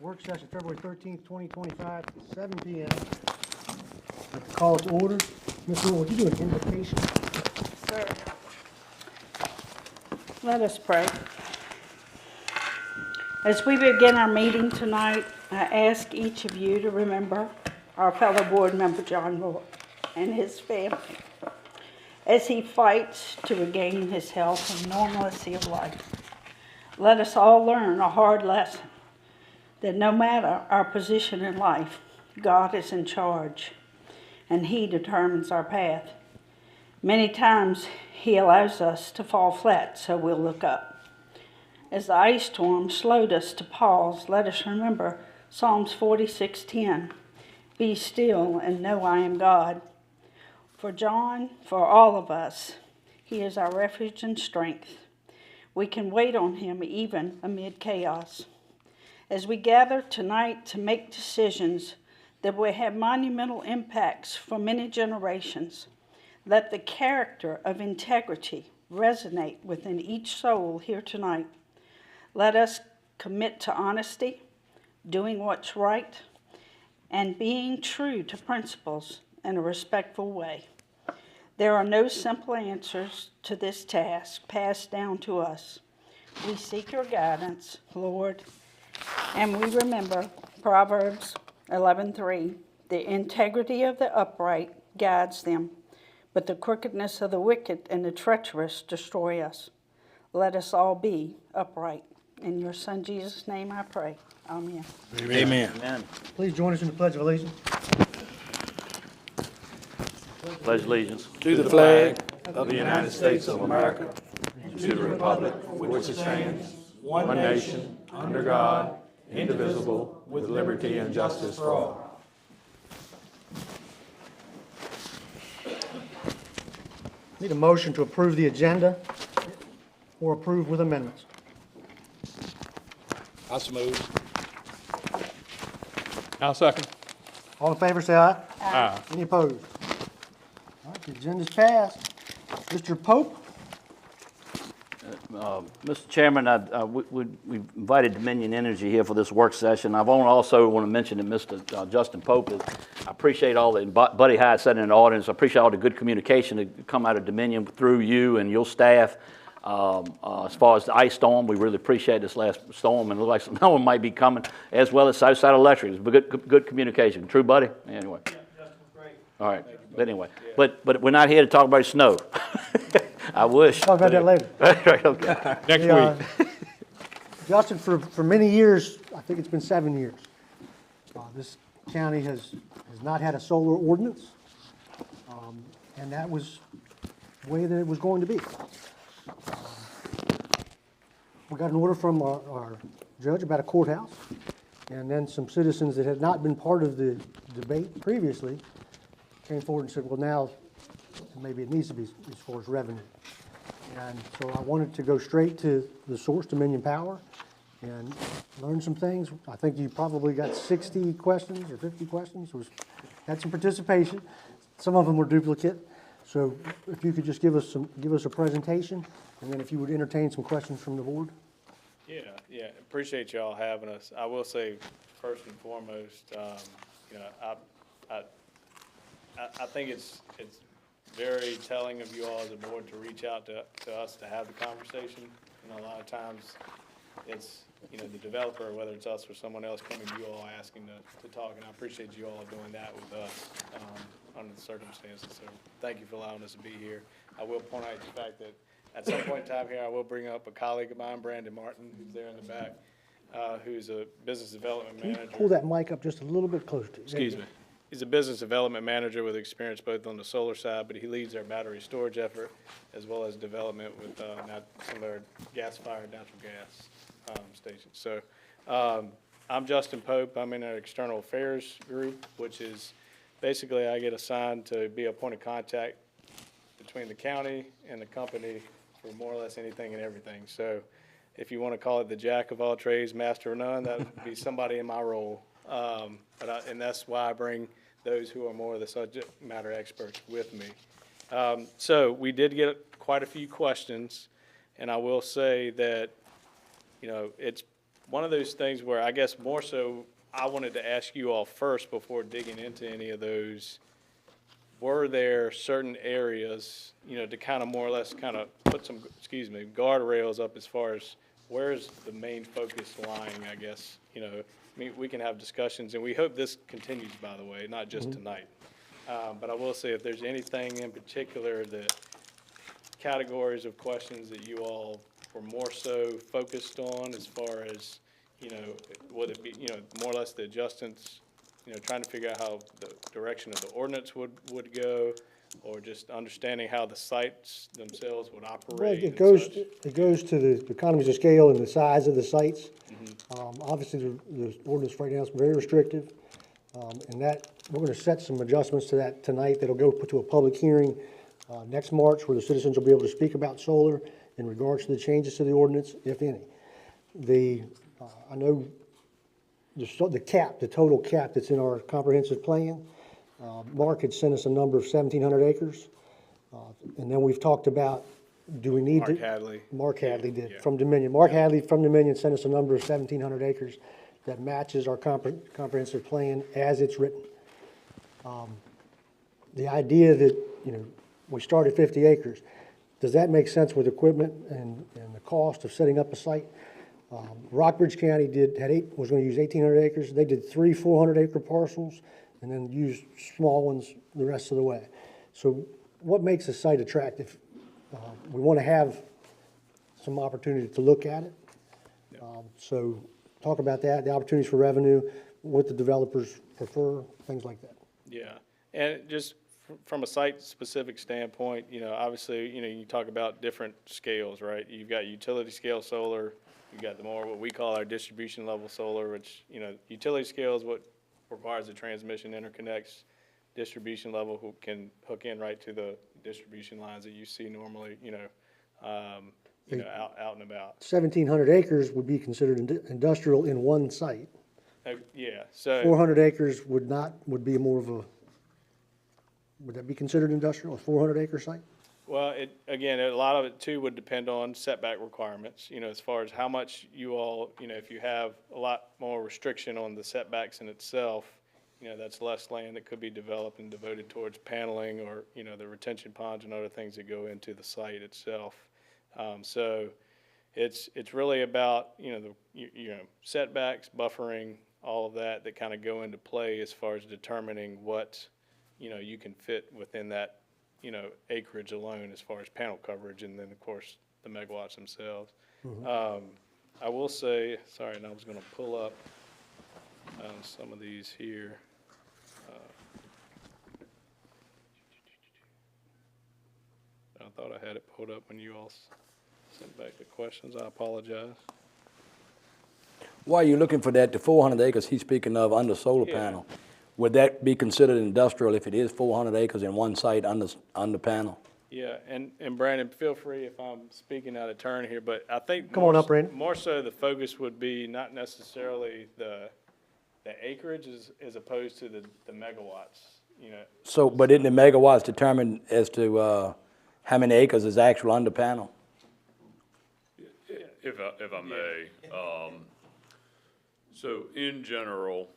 Work session February 13th, 2025, 7 p.m. I'd like to call it to order. Ms. Moore, would you do an invocation? Sir, let us pray. As we begin our meeting tonight, I ask each of you to remember our fellow board member John Moore and his family as he fights to regain his health and normalcy of life. Let us all learn a hard lesson that no matter our position in life, God is in charge and He determines our path. Many times He allows us to fall flat so we'll look up. As the ice storm slowed us to pause, let us remember Psalms 46:10. Be still and know I am God. For John, for all of us, He is our refuge and strength. We can wait on Him even amid chaos. As we gather tonight to make decisions that will have monumental impacts for many generations, let the character of integrity resonate within each soul here tonight. Let us commit to honesty, doing what's right, and being true to principles in a respectful way. There are no simple answers to this task passed down to us. We seek your guidance, Lord, and we remember Proverbs 11:3. The integrity of the upright guides them, but the crookedness of the wicked and the treacherous destroy us. Let us all be upright. In your Son Jesus' name I pray. Amen. Amen. Amen. Please join us in the Pledge of Allegiance. Pledge allegiance To the flag of the United States of America and to the republic for which it stands, one nation, under God, indivisible, with liberty and justice for all. Need a motion to approve the agenda or approve with amendments. I'll move. I'll second. All in favor, say aye. Aye. Any opposed? All right, the agenda's passed. Mr. Pope? Mr. Chairman, we invited Dominion Energy here for this work session. I also want to mention that Mr. Justin Pope I appreciate all that Buddy Hyde said in the audience. I appreciate all the good communication that come out of Dominion through you and your staff. As far as the ice storm, we really appreciate this last storm, and it looks like another one might be coming, as well as Southside Electric. It's good communication. True, Buddy? Anyway. Yeah, Justin was great. All right. But anyway, but we're not here to talk about snow. I wish. Talk about that later. Right, okay. Next week. Justin, for many years, I think it's been 7 years, this county has not had a solar ordinance, and that was the way that it was going to be. We got an order from our judge about a courthouse, and then some citizens that had not been part of the debate previously came forward and said, well, now maybe it needs to be as far as revenue. And so I wanted to go straight to the source, Dominion Power, and learn some things. I think you probably got 60 questions or 50 questions. Had some participation. Some of them were duplicate. So if you could just give us a presentation, and then if you would entertain some questions from the board. Yeah, appreciate y'all having us. I will say, first and foremost, I think it's very telling of you all as a board to reach out to us to have the conversation. A lot of times it's, the developer, whether it's us or someone else, coming to you all asking to talk, and I appreciate you all doing that with us under the circumstances. So thank you for allowing us to be here. I will point out the fact that at some point in time here, I will bring up a colleague of mine, Brandon Martin, who's there in the back, who's a business development Can you manager. pull that mic up just a little bit closer to you? Excuse me. He's a business development manager with experience both on the solar side, but he leads our battery storage effort as well as development with some of our gas-fired natural gas stations. So I'm Justin Pope. I'm in our external affairs group, which is basically I get assigned to be a point of contact between the county and the company for more or less anything and everything. So if you want to call it the jack of all trades, master of none, that would be somebody in my role. And that's why I bring those who are more of the subject matter experts with me. So we did get quite a few questions, and I will say that, it's one of those things where I guess more so I wanted to ask you all first before digging into any of those. Were there certain areas, to kind of more or less kind of put some, guardrails up as far as where's the main focus lying, I guess, I mean, we can have discussions, and we hope this continues, by the way, not just tonight. But I will say if there's anything in particular that categories of questions that you all were more so focused on as far as, would it be, more or less the adjustments, trying to figure out how the direction of the ordinance would go, or just understanding how the sites themselves would Well, operate it and goes, such. it goes to the economies of scale and the size of the sites. Obviously, the ordinance right now is very restrictive, and that, we're gonna set some adjustments to that tonight that'll go to a public hearing next March, where the citizens will be able to speak about solar in regards to the changes to the ordinance, if any. I know the cap, the total cap that's in our comprehensive plan, Mark had sent us a number of 1,700 acres. And then we've talked about, do we need to? Mark Hadley. Mark Hadley did, Yeah. from Dominion. Mark Hadley from Dominion sent us a number of 1,700 acres that matches our comprehensive plan as it's written. The idea that, we start at 50 acres, does that make sense with equipment and the cost of setting up a site? Rockbridge County was gonna use 1,800 acres. They did 3 400-acre parcels and then used small ones the rest of the way. So what makes a site attractive? We wanna have some opportunity to look at it. So talk about that, the opportunities for revenue, what the developers prefer, things like that. Yeah, and just from a site-specific standpoint, obviously, you talk about different scales, right? You've got utility scale solar, you've got the more what we call our distribution level solar, which, utility scale is what requires the transmission interconnects. Distribution level who can hook in right to the distribution lines that you see normally, out and about. 1,700 acres would be considered industrial in one site. Yeah, so. 400 acres would be more of a, would that be considered industrial, a 400-acre site? Well, again, a lot of it too would depend on setback requirements, as far as how much you all, if you have a lot more restriction on the setbacks in itself, that's less land that could be developed and devoted towards paneling or, the retention ponds and other things that go into the site itself. So it's really about, setbacks, buffering, all of that kind of go into play as far as determining what, you can fit within that, acreage alone as far as panel coverage, and then, of course, the megawatts themselves. I will say, sorry, and I was going to pull up some of these here. I thought I had it pulled up when you all sent back the questions. I apologize. Why are you looking for that, the 400 acres he's speaking of under solar Yeah. panel? Would that be considered industrial if it is 400 acres in one site under panel? Yeah, and Brandon, feel free if I'm speaking out of turn here, but I think Come on up, Brandon. more so the focus would be not necessarily the acreage as opposed to the megawatts, So, but isn't the megawatts determined as to how many acres is actual under panel? If I may, so in general,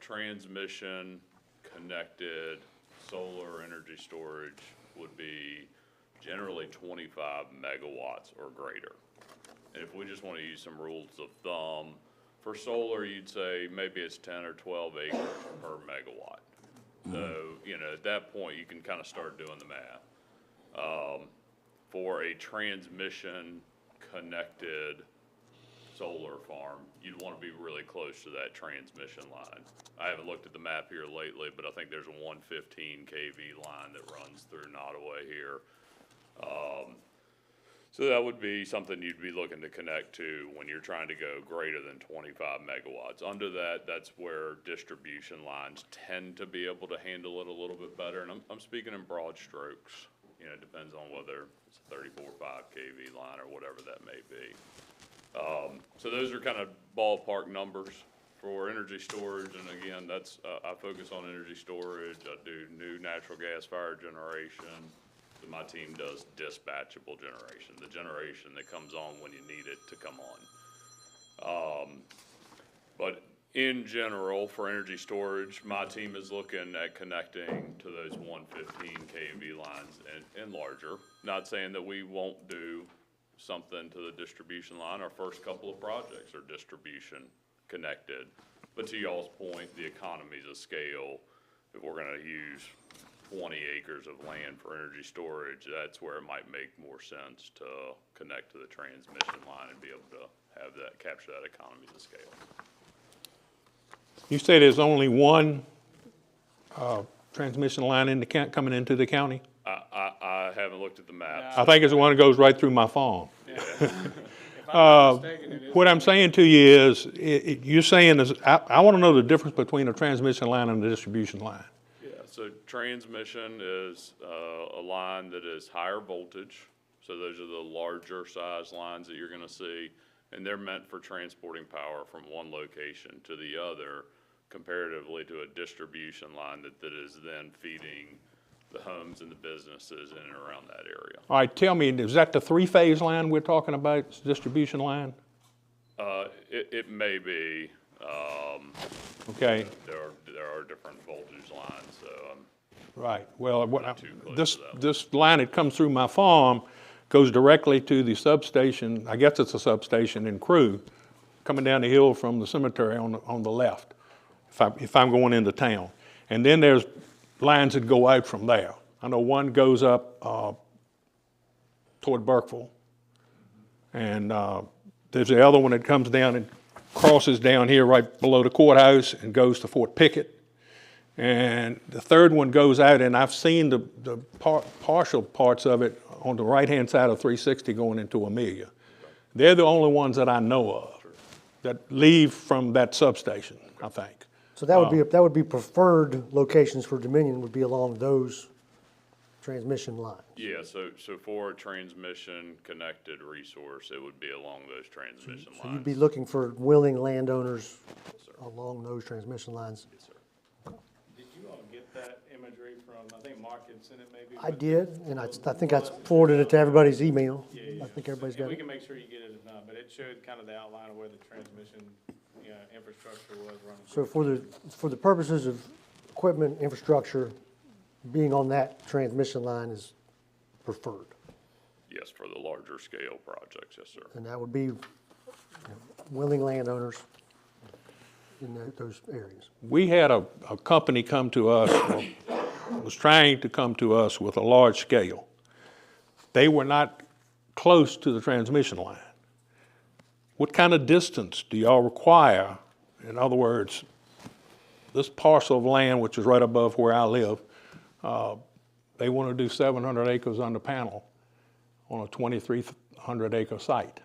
transmission connected solar energy storage would be generally 25 megawatts or greater. And if we just want to use some rules of thumb, for solar, you'd say maybe it's 10 or 12 acres per megawatt. So, at that point, you can kind of start doing the math. For a transmission connected solar farm, you'd want to be really close to that transmission line. I haven't looked at the map here lately, but I think there's a 115 kV line that runs through Nottoway here. So that would be something you'd be looking to connect to when you're trying to go greater than 25 megawatts. Under that, that's where distribution lines tend to be able to handle it a little bit better. And I'm speaking in broad strokes. It depends on whether it's a 34.5 kV line or whatever that may be. So those are kind of ballpark numbers for energy storage. And again, that's I focus on energy storage. I do new natural gas fired generation. My team does dispatchable generation, the generation that comes on when you need it to come on. But in general, for energy storage, my team is looking at connecting to those 115 kV lines and larger. Not saying that we won't do something to the distribution line. Our first couple of projects are distribution connected. But to y'all's point, the economies of scale, if we're gonna use 20 acres of land for energy storage, that's where it might make more sense to connect to the transmission line and be able to have that, capture that economies of scale. You say there's only one transmission line in the coming into the county? I haven't looked at the maps. I think it's the one that goes right through my farm. If I'm not mistaken, it is. What I'm saying to you is, you're saying is, I want to know the difference between a transmission line and a distribution line. Yeah, so transmission is a line that is higher voltage. So those are the larger size lines that you're gonna see. And they're meant for transporting power from one location to the other, comparatively to a distribution line that is then feeding the homes and the businesses in and around that area. All right, tell me, is that the three-phase line we're talking about, distribution line? It may be, Okay, there are different voltage lines, so, right. Well, too close to that. this line that comes through my farm goes directly to the substation, I guess it's a substation in Crew, coming down the hill from the cemetery on the left, if I'm going into town. And then there's lines that go out from there. I know one goes up toward Burkeville. And there's the other one that comes down and crosses down here right below the courthouse and goes to Fort Pickett. And the third one goes out, and I've seen the partial parts of it on the right-hand side of 360 going into Amelia. They're the only ones that I know of that leave from that substation, I think. So that would be preferred locations for Dominion would be along those transmission lines. yeah, so for a transmission connected resource, it would be along those transmission So lines. you'd be looking for willing landowners along those transmission lines. Yes, sir. Did you all get that imagery from, I think Mark had sent it maybe? I did, and I think I forwarded it to everybody's email. I think everybody's And got we it. can make sure you get it if not, but it showed kind of the outline of where the transmission, infrastructure was running. So for the purposes of equipment, infrastructure, being on that transmission line is preferred. Yes, for the larger scale projects, yes, sir. And that would be willing landowners in those areas. We had a company come to us, or was trying to come to us with a large scale. They were not close to the transmission line. What kind of distance do y'all require? In other words, this parcel of land, which is right above where I live, they want to do 700 acres under panel on a 2,300 acre site.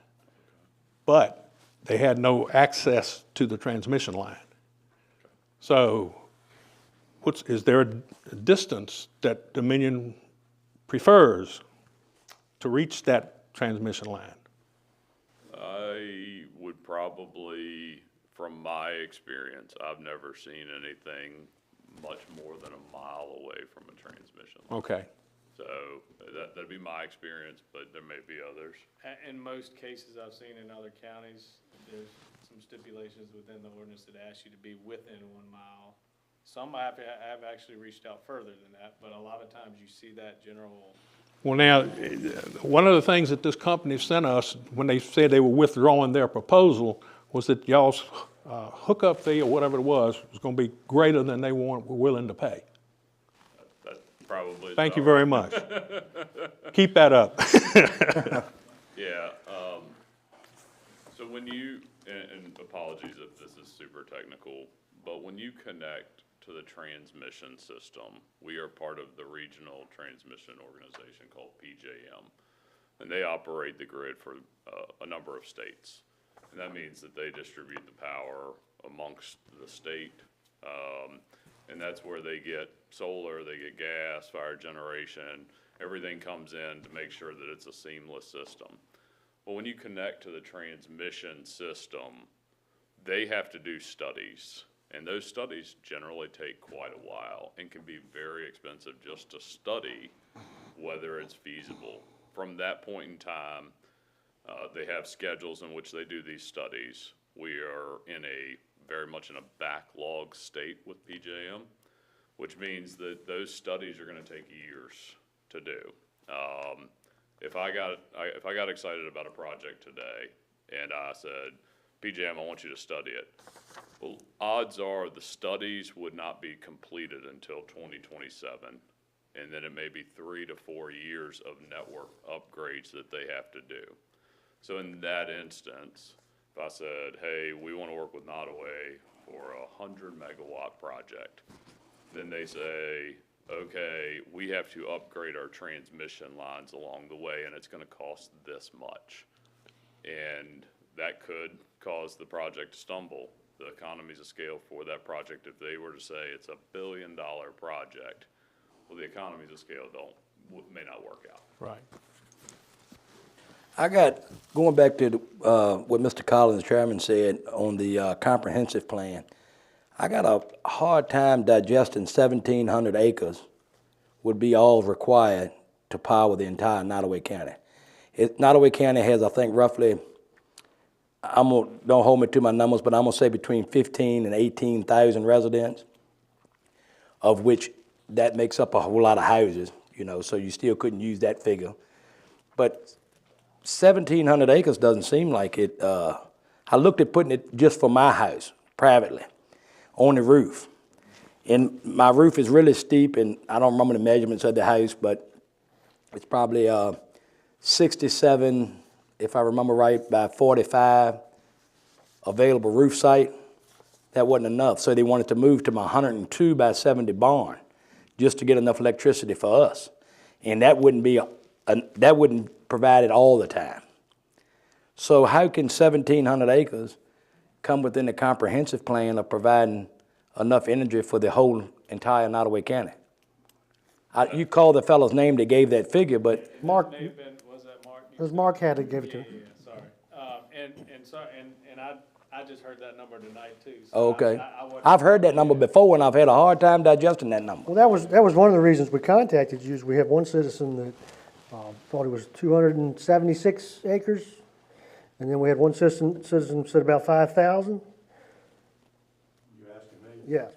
But they had no access to the transmission line. So is there a distance that Dominion prefers to reach that transmission line? I would probably, from my experience, I've never seen anything much more than a mile away from a transmission line. Okay. So that'd be my experience, but there may be others. In most cases I've seen in other counties, there's some stipulations within the ordinance that ask you to be within 1 mile. Some have actually reached out further than that, but a lot of times you see that general. Well, now, one of the things that this company sent us when they said they were withdrawing their proposal was that y'all's hookup fee or whatever it was going to be greater than they were willing to pay. That probably is Thank you about very much. Keep that up. Yeah, so when you, and apologies if this is super technical, but when you connect to the transmission system, we are part of the regional transmission organization called PJM. And they operate the grid for a number of states. And that means that they distribute the power amongst the state. And that's where they get solar, they get gas, fire generation, everything comes in to make sure that it's a seamless system. But when you connect to the transmission system, they have to do studies. And those studies generally take quite a while and can be very expensive just to study whether it's feasible. From that point in time, they have schedules in which they do these studies. we are very much in a backlog state with PJM, which means that those studies are gonna take years to do. If I got excited about a project today and I said, PJM, I want you to study it. Well, odds are the studies would not be completed until 2027. And then it may be 3 to 4 years of network upgrades that they have to do. So in that instance, if I said, hey, we want to work with Nottoway for a 100 megawatt project, then they say, okay, we have to upgrade our transmission lines along the way and it's going to cost this much. And that could cause the project to stumble. The economies of scale for that project, if they were to say it's $1 billion project, well, the economies of scale may not work out. Right. Going back to what Mr. Collins, Chairman, said on the comprehensive plan, I got a hard time digesting 1,700 acres would be all required to power the entire Nottoway County. Nottoway County has, I think, roughly, don't hold me to my numbers, but I'm gonna say between 15 and 18,000 residents, of which that makes up a whole lot of houses, so you still couldn't use that figure. But 1,700 acres doesn't seem like it. I looked at putting it just for my house, privately, on the roof. And my roof is really steep, and I don't remember the measurements of the house, but it's probably 67, if I remember right, by 45 available roof site. That wasn't enough, so they wanted to move to my 102 by 70 barn just to get enough electricity for us. And that wouldn't provide it all the time. So how can 1,700 acres come within the comprehensive plan of providing enough energy for the whole entire Nottoway County? You called the fellow's name that gave that figure, but Mark, Was that Mark? it was Mark had to give it to Yeah, him. sorry. And I just heard that number tonight too. So oh, okay. I wasn't- I've heard that number before, and I've had a hard time digesting that number. Well, that was one of the reasons we contacted you, is we have one citizen that thought it was 276 acres, and then we had one citizen said about 5,000. You asking me? Yeah,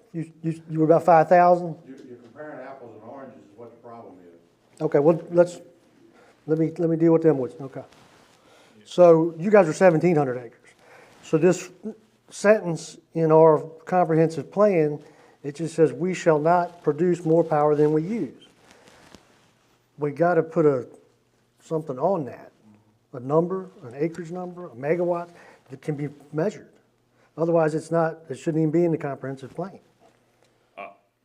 you were about 5,000? You're comparing apples and oranges is what the problem is. Okay, well, let me deal with them with, okay. So you guys are 1,700 acres. So this sentence in our comprehensive plan, it just says, we shall not produce more power than we use. We gotta put something on that, a number, an acreage number, a megawatt that can be measured. Otherwise, it shouldn't even be in the comprehensive plan.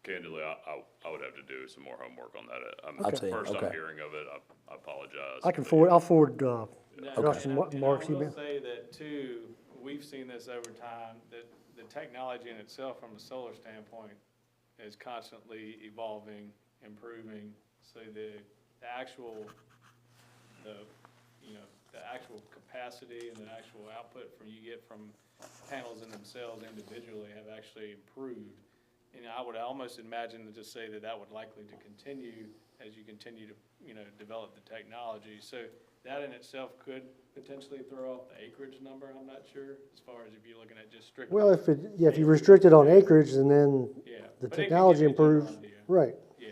Candidly, I would have to do some more homework on that. I'd say, First I'm okay. hearing of it, I apologize. I'll forward Justin And I Mark's will email. say that too, we've seen this over time, that the technology in itself from a solar standpoint is constantly evolving, improving. So the actual capacity and the actual output you get from panels in themselves individually have actually improved. And I would almost imagine to just say that would likely to continue as you continue to, develop the technology. So that in itself could potentially throw off the acreage number, I'm not sure, as far as if you're looking at just strictly. Well, if you restrict it on acreage, and then Yeah, the but it could technology give you a general improves, idea. right. Yeah.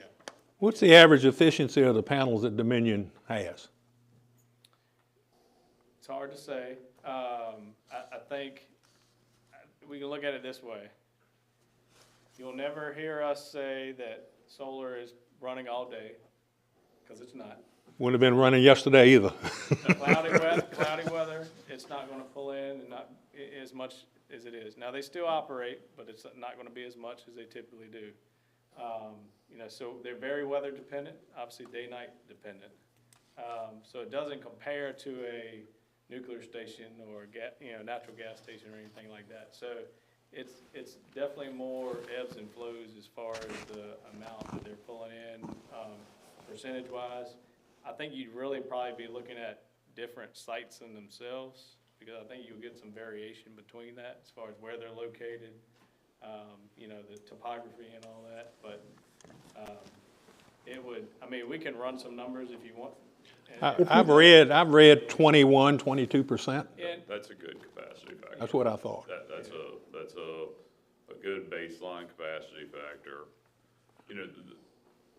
What's the average efficiency of the panels that Dominion has? It's hard to say. I think we can look at it this way. You'll never hear us say that solar is running all day, because it's not. Wouldn't have been running yesterday either. Cloudy weather, it's not gonna pull in and not as much as it is. Now, they still operate, but it's not gonna be as much as they typically do. So they're very weather dependent, obviously day-night dependent. So it doesn't compare to a nuclear station or natural gas station or anything like that. So it's definitely more ebbs and flows as far as the amount that they're pulling in, percentage-wise. I think you'd really probably be looking at different sites in themselves, because I think you'll get some variation between that as far as where they're located, the topography and all that. But we can run some numbers if you want I've read 21, 22%. That's a good capacity factor. That's what I thought. That's a good baseline capacity factor. You know,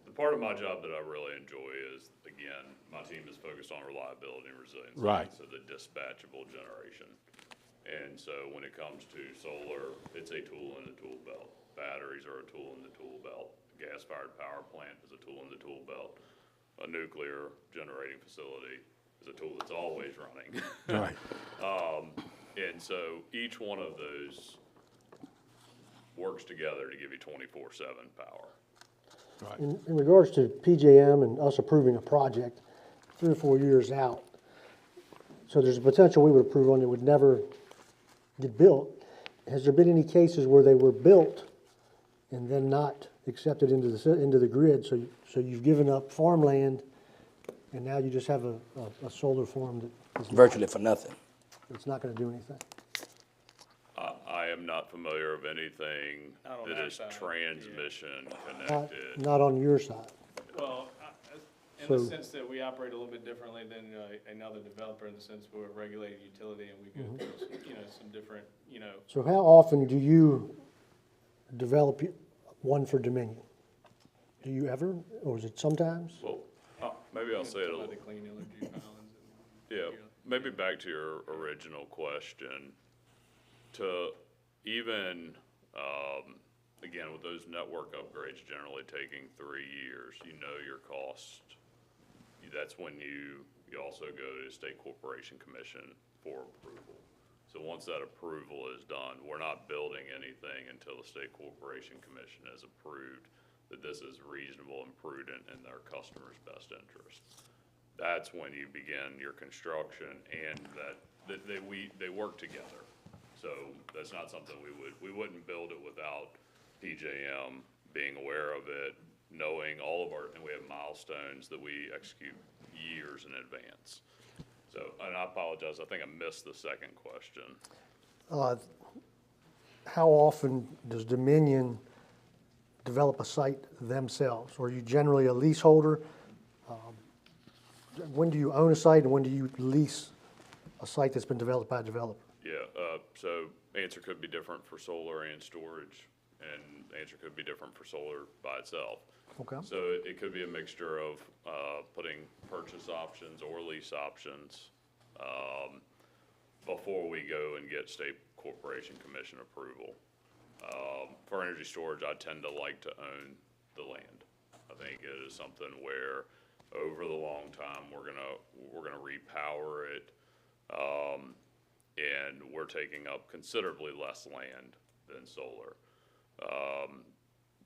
the part of my job that I really enjoy is, again, my team is focused on reliability and resiliency. Right. So the dispatchable generation. And so when it comes to solar, it's a tool in the tool belt. Batteries are a tool in the tool belt. A gas-fired power plant is a tool in the tool belt. A nuclear generating facility is a tool that's always running. Right. And so each one of those works together to give you 24/7 power. Right. In regards to PJM and us approving a project 3 or 4 years out, so there's a potential we would approve one that would never get built. Has there been any cases where they were built and then not accepted into the grid? So you've given up farmland and now you just have a solar farm that is Virtually for nothing. it's not going to do anything. I am not familiar of anything Not on that that is side, transmission Not, connected. not on your side. Well, in the So- sense that we operate a little bit differently than another developer, in the sense we're a regulated utility and we go through, some different, So how often do you develop one for Dominion? Do you ever, or is it sometimes? Well, maybe I'll say it a by little. the clean energy islands. Yeah, maybe back to your original question, to even, again, with those network upgrades generally taking 3 years, you know your cost. That's when you also go to the State Corporation Commission for approval. So once that approval is done, we're not building anything until the State Corporation Commission has approved that this is reasonable and prudent in their customer's best interest. That's when you begin your construction, and they work together. So that's not something we wouldn't build it without PJM being aware of it, knowing all of and we have milestones that we execute years in advance. So, and I apologize, I think I missed the second question. How often does Dominion develop a site themselves? Or are you generally a leaseholder? When do you own a site and when do you lease a site that's been developed by a developer? Yeah, so answer could be different for solar and storage, and answer could be different for solar by itself. Okay. So it could be a mixture of putting purchase options or lease options before we go and get State Corporation Commission approval. For energy storage, I tend to like to own the land. I think it is something where over the long time we're gonna repower it, and we're taking up considerably less land than solar.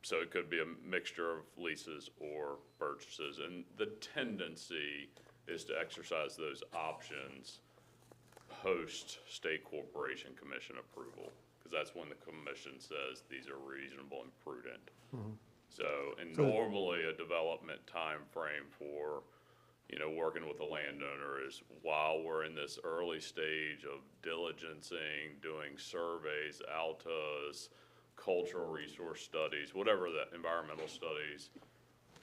So it could be a mixture of leases or purchases, and the tendency is to exercise those options post State Corporation Commission approval, because that's when the commission says these are reasonable and prudent. So, and normally a development time frame for, working with the landowner is while we're in this early stage of diligencing, doing surveys, altas, cultural resource studies, whatever the environmental studies,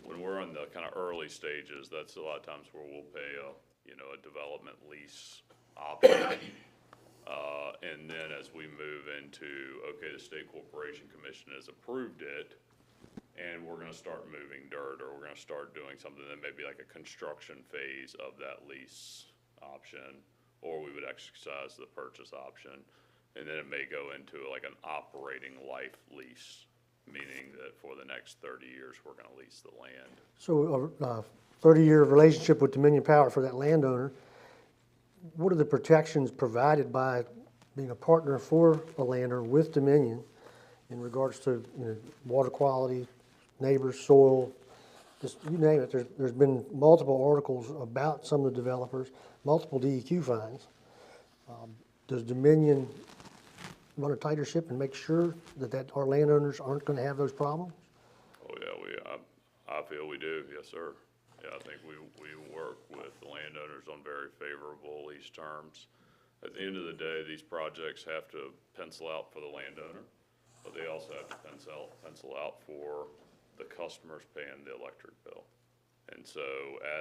when we're in the kind of early stages, that's a lot of times where we'll pay a development lease option. And then as we move into, okay, the State Corporation Commission has approved it, and we're gonna start moving dirt, or we're gonna start doing something that may be like a construction phase of that lease option, or we would exercise the purchase option. And then it may go into like an operating life lease, meaning that for the next 30 years, we're gonna lease the land. So a 30-year relationship with Dominion Power for that landowner, what are the protections provided by being a partner for a landowner with Dominion in regards to water quality, neighbors, soil, just you name it? There's been multiple articles about some of the developers, multiple DEQ fines. Does Dominion run a tighter ship and make sure that our landowners aren't going to have those problems? Oh, yeah, I feel we do, yes, sir. Yeah, I think we work with the landowners on very favorable lease terms. At the end of the day, these projects have to pencil out for the landowner, but they also have to pencil out for the customers paying the electric bill. And so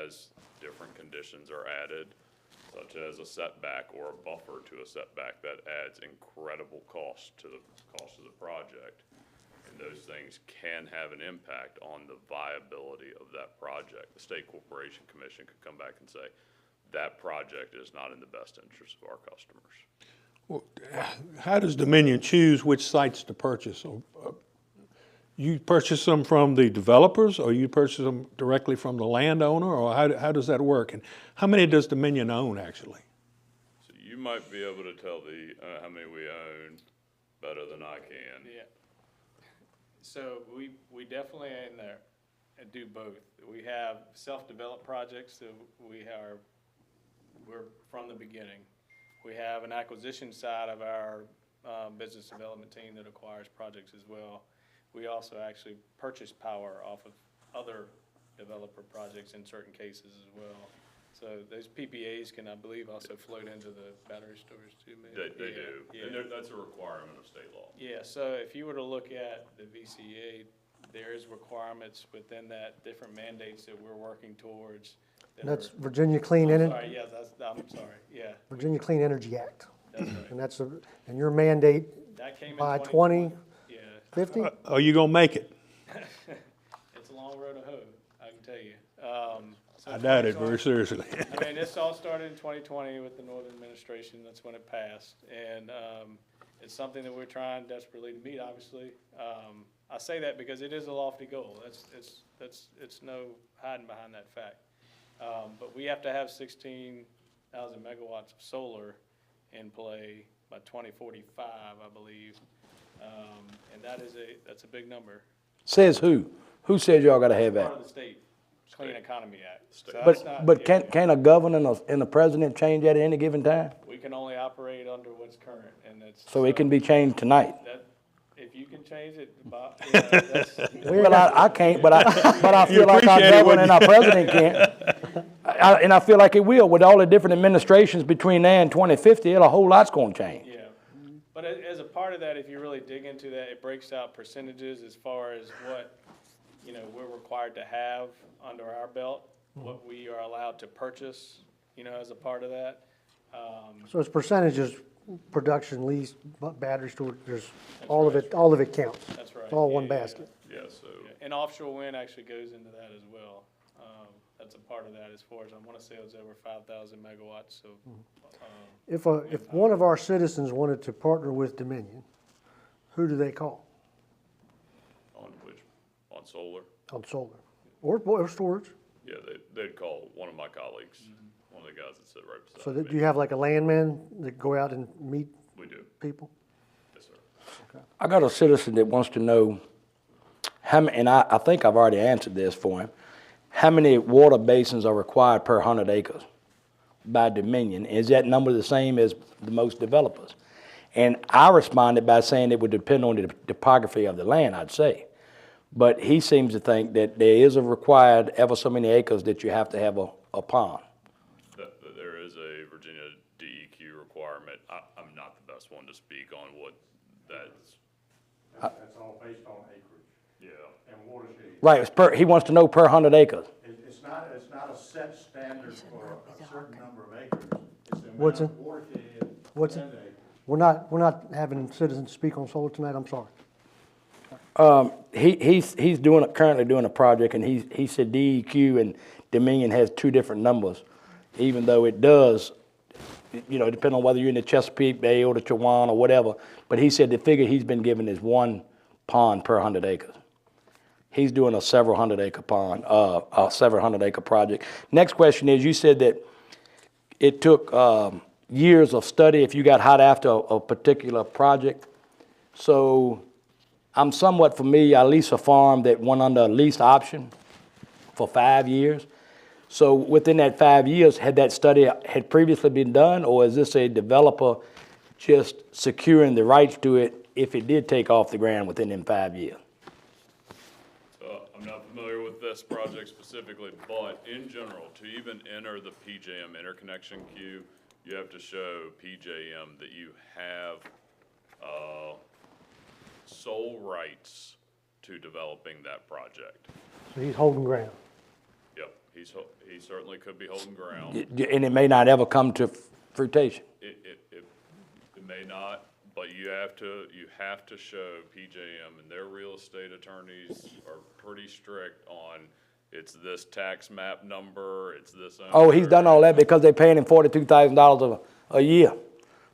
as different conditions are added, such as a setback or a buffer to a setback, that adds incredible cost to the cost of the project. And those things can have an impact on the viability of that project. The State Corporation Commission could come back and say, that project is not in the best interest of our customers. Well, how does Dominion choose which sites to purchase? You purchase them from the developers, or you purchase them directly from the landowner, or how does that work? And how many does Dominion own, actually? So you might be able to tell how many we own better than I can. Yeah. So we definitely in there and do both. We have self-developed projects that we're from the beginning. We have an acquisition side of our business development team that acquires projects as well. We also actually purchase power off of other developer projects in certain cases as well. So those PPAs can, I believe, also float into the battery storage too, maybe? They do, Yeah. and that's a requirement of state law. Yeah, so if you were to look at the VCA, there is requirements within that, different mandates that we're working towards. And that's Virginia Clean I'm Energy, sorry, yes, I'm sorry, yeah, Virginia Clean Energy Act. that's right. And that's, and your mandate That came in by 2020. Yeah, 50? Are you gonna make it? it's a long road to hoe, I can tell you. So I doubt it 2020 very seriously. I mean, this all started in 2020 with the Northern administration, that's when it passed. And it's something that we're trying desperately to meet, obviously. I say that because it is a lofty goal. It's no hiding behind that fact. But we have to have 16,000 megawatts of solar in play by 2045, I believe. And that's a big number. Says who? Who says y'all gotta have Part that? of the state Clean Economy Act. So that's But, not- but yeah. can a governor and the president change that at any given time? We can only operate under what's current, and it's. So it can be changed tonight? That, if you can change it, Bob, yeah, that's, Well, I can't, but I feel like our appreciate it, governor wouldn't and our president can't. And I feel like it will, with all the different administrations between now and 2050, a whole lot's gonna change. yeah. But as a part of that, if you really dig into that, it breaks out percentages as far as what, we're required to have under our belt, what we are allowed to purchase, as a part of that. So it's percentages, production, lease, battery storage, there's, all of it counts. That's right. It's all one Yeah, basket. Yeah, so Yeah, and offshore wind actually goes into that as well. That's a part of that as far as, I want to say it was over 5,000 megawatts, so. If one of our citizens wanted to partner with Dominion, who do they call on solar, on solar? Or storage? yeah, they'd call one of my colleagues, one of the guys that sit right beside So me. that you have like a landman that go out and meet We do, people? yes, sir. I got a citizen that wants to know and I think I've already answered this for him. How many water basins are required per 100 acres by Dominion? Is that number the same as the most developers? And I responded by saying it would depend on the topography of the land, I'd say. But he seems to think that there is a required ever so many acres that you have to have a pond. There is a Virginia DEQ requirement. I'm not the best one to speak on what that's, That's all based on acreage yeah. and watershed. Right, he wants to know per 100 acres. It's not a set standard for a certain number of acres. It's the What's amount of watershed What's and it? acres. We're not having citizens speak on solar tonight, I'm sorry. He's currently doing a project, and he said DEQ and Dominion has two different numbers, even though it does, depend on whether you're in the Chesapeake Bay or the Chihuahua or whatever. But he said the figure he's been given is one pond per 100 acres. He's doing a several hundred acre pond, a several hundred acre project. Next question is, you said that it took years of study if you got hot after a particular project. So I'm somewhat familiar. I lease a farm that went under a lease option for 5 years. So within that 5 years, had that study had previously been done, or is this a developer just securing the rights to it if it did take off the ground within them 5 years? I'm not familiar with this project specifically, but in general, to even enter the PJM interconnection queue, you have to show PJM that you have sole rights to developing that project. So he's holding ground. Yep. he certainly could be holding ground. And it may not ever come to fruition. It may not, but you have to show PJM, and their real estate attorneys are pretty strict on, it's this tax map number, it's this. Oh, he's done all that because they're paying him $42,000 a year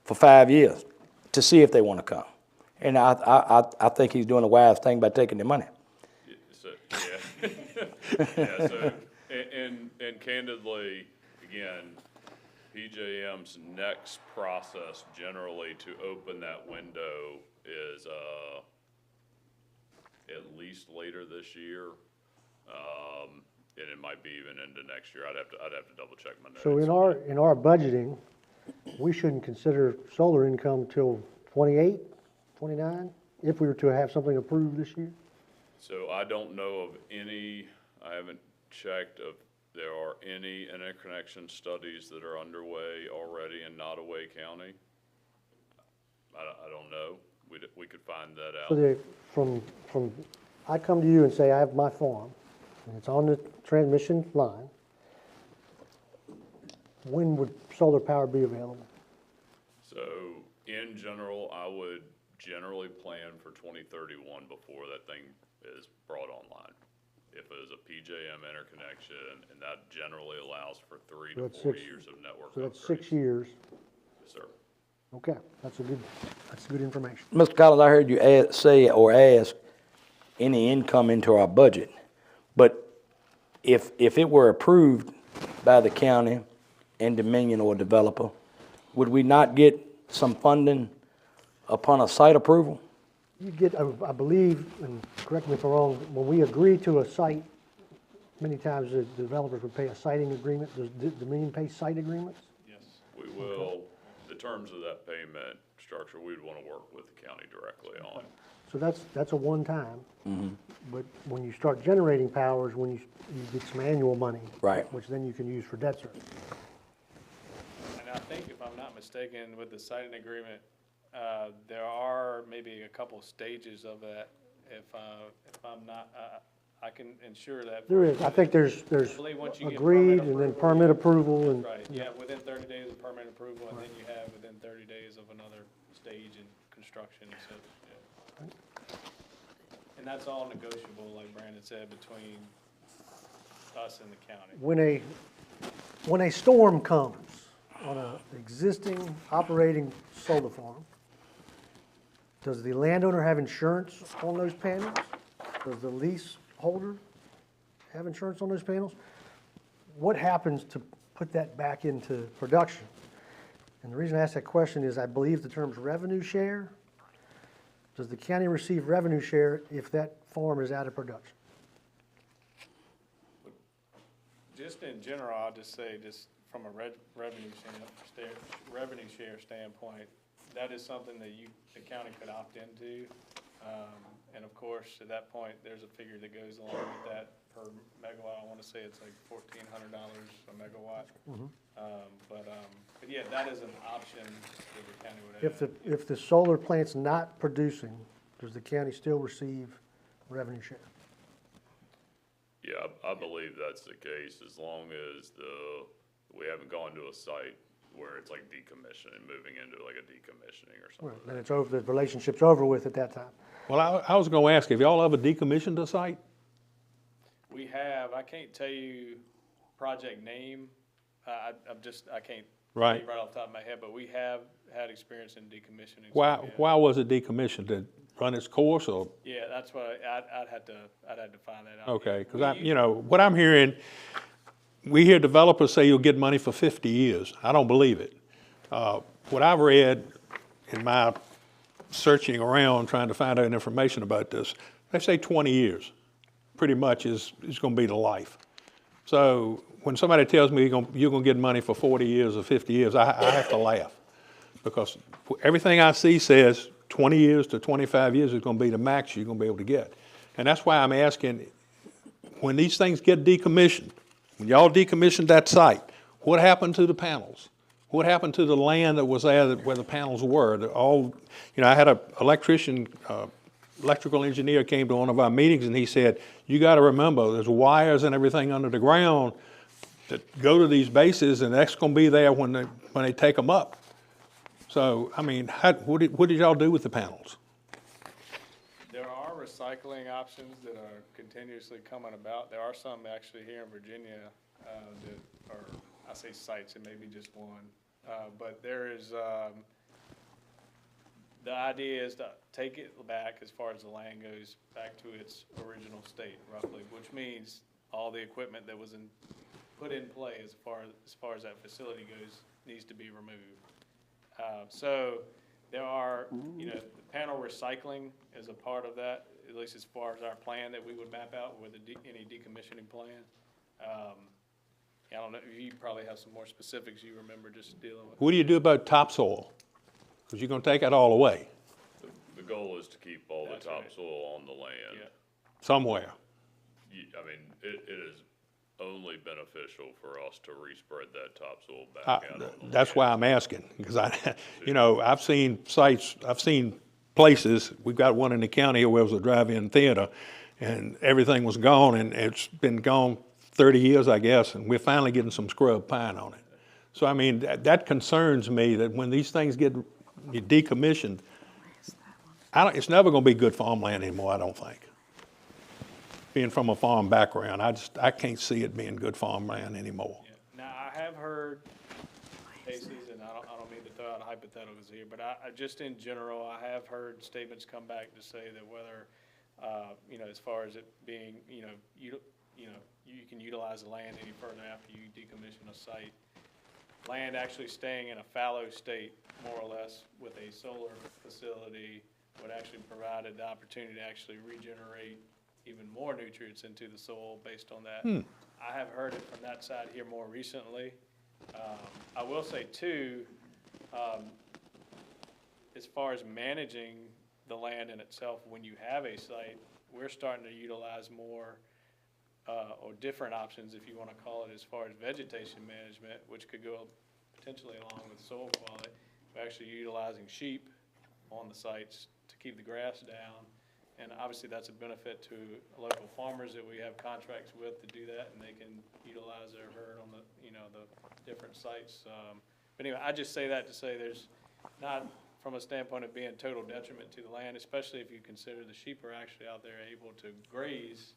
for 5 years to see if they want to come. And I think he's doing a wise thing by taking the money. So, yeah. Yeah, so, and candidly, again, PJM's next process generally to open that window is, at least later this year. And it might be even into next year. I'd have to double check my notes. So in our budgeting, we shouldn't consider solar income till 28, 29, if we were to have something approved this year? So I don't know of any, I haven't checked if there are any interconnection studies that are underway already in Nottoway County. I don't know. We could find that out. So I come to you and say, I have my farm, and it's on the transmission line. When would solar power be available? So in general, I would generally plan for 2031 before that thing is brought online. If it is a PJM interconnection, and that generally allows for 3 to 4 years of network upgrades. So that's 6 years. Yes, sir. Okay, that's good information. Mr. Collins, I heard you ask any income into our budget. But if it were approved by the county and Dominion or developer, would we not get some funding upon a site approval? You get, I believe, and correct me if I'm wrong, when we agree to a site, many times the developers would pay a siting agreement. Does Dominion pay site agreements? Yes. We will, the terms of that payment structure, we'd want to work with the county directly on. So that's a one-time. But when you start generating powers, when you get some annual money. Right. Which then you can use for debt service. And I think, if I'm not mistaken, with the siting agreement, there are maybe a couple stages of that. If I'm not, I can ensure that. There is, I think there's I believe once you get agreed permit and then approval, permit approval and. Right, yeah, within 30 days of permit approval, and then you have within 30 days of another stage in construction, so, yeah. And that's all negotiable, like Brandon said, between us and the county. When a storm comes on an existing operating solar farm, does the landowner have insurance on those panels? Does the leaseholder have insurance on those panels? What happens to put that back into production? And the reason I ask that question is I believe the term's revenue share. Does the county receive revenue share if that farm is out of production? Just in general, I'll just say, just from a revenue share standpoint, that is something that the county could opt into. And of course, at that point, there's a figure that goes along with that per megawatt. I want to say it's like $1,400 a megawatt. But yeah, that is an option that the county would have. If the solar plant's not producing, does the county still receive revenue share? Yeah, I believe that's the case, as long as we haven't gone to a site where it's like decommissioning, moving into like a decommissioning or something. Then it's over, the relationship's over with at that time. Well, I was going to ask, have y'all ever decommissioned a site? We have, I can't tell you project name, I can't tell you right off the top of my head, but we have had experience in decommissioning. Why was it decommissioned? Did it run its course, or? Yeah, that's what I'd have to find that out. Okay, because what I'm hearing, we hear developers say you'll get money for 50 years. I don't believe it. What I've read in my searching around trying to find out information about this, they say 20 years pretty much is going to be the life. So when somebody tells me you're going to get money for 40 years or 50 years, I have to laugh, because everything I see says 20 years to 25 years is going to be the max you're going to be able to get. And that's why I'm asking, when these things get decommissioned, when y'all decommissioned that site, what happened to the panels? What happened to the land that was there where the panels were? I had an electrical engineer came to one of our meetings, and he said, you got to remember, there's wires and everything under the ground, that go to these bases, and that's gonna be there when they take them up. So, I mean, what did y'all do with the panels? There are recycling options that are continuously coming about. There are some actually here in Virginia that are, I say sites, it may be just one. But there is, the idea is to take it back as far as the land goes, back to its original state roughly, which means all the equipment that was put in play as far as that facility goes needs to be removed. So there are, you know, the panel recycling is a part of that, at least as far as our plan that we would map out with any decommissioning plan. I don't know, you probably have some more specifics you remember just dealing with. What do you do about topsoil? Because you're gonna take that all away, The goal is to keep all the That's right. topsoil on the land. Yeah. somewhere. I mean, it is only beneficial for us to respread that topsoil back I- out on the land. That's why I'm asking, because you know, I've seen sites, I've seen places, we've got one in the county where it was a drive-in theater, and everything was gone, and it's been gone 30 years, I guess, and we're finally getting some scrub pine on it. So, I mean, that concerns me, that when these things get decommissioned, it's never gonna be good farmland anymore, I don't think. Being from a farm background, I can't see it being good farmland anymore. Yeah. Now, I have heard cases, and I don't mean to throw out hypotheticals here, but I just in general, I have heard statements come back to say that whether, you know, as far as it being, you can utilize the land any further after you decommission a site. Land actually staying in a fallow state, more or less, with a solar facility would actually provide the opportunity to actually regenerate even more nutrients into the soil based on that. I have heard it from that side here more recently. I will say too, as far as managing the land in itself, when you have a site, we're starting to utilize more or different options, if you want to call it, as far as vegetation management, which could go potentially along with soil quality. We're actually utilizing sheep on the sites to keep the grass down. And obviously, that's a benefit to local farmers that we have contracts with to do that, and they can utilize their herd on the, you know, the different sites. But anyway, I just say that to say there's not, from a standpoint of being total detriment to the land, especially if you consider the sheep are actually out there able to graze.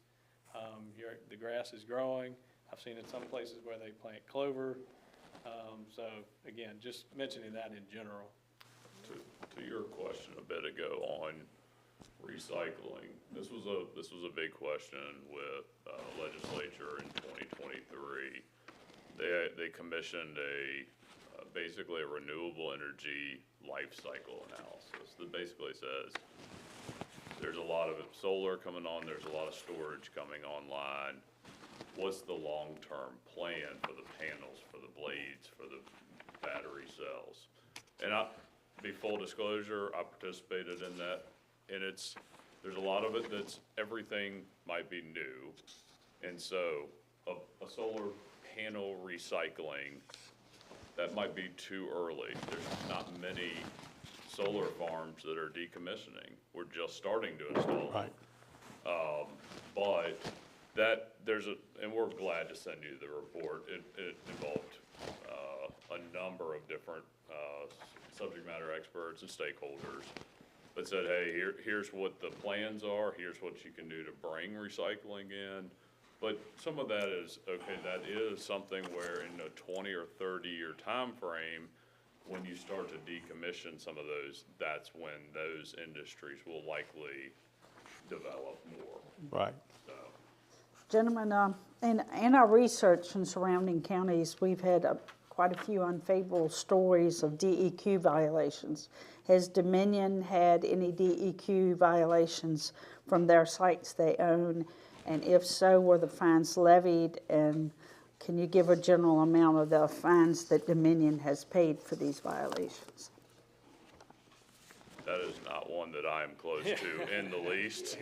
The grass is growing. I've seen in some places where they plant clover. So again, just mentioning that in general. To your question a bit ago on recycling, this was a big question with legislature in 2023. They commissioned basically a renewable energy life cycle analysis that basically says there's a lot of solar coming on, there's a lot of storage coming online. What's the long-term plan for the panels, for the blades, for the battery cells? And be full disclosure, I participated in that, and there's a lot of it that's everything might be new. And so a solar panel recycling, that might be too early. There's not many solar farms that are decommissioning. We're just starting to install them. Right. But and we're glad to send you the report. It involved a number of different subject matter experts and stakeholders that said, hey, here's what the plans are, here's what you can do to bring recycling in. But some of that is, okay, that is something where in a 20 or 30 year time frame, when you start to decommission some of those, that's when those industries will likely develop more. Right. So, Gentlemen, in our research in surrounding counties, we've had quite a few unfavorable stories of DEQ violations. Has Dominion had any DEQ violations from their sites they own? And if so, were the fines levied? And can you give a general amount of the fines that Dominion has paid for these violations? that is not one that I am close to in the least.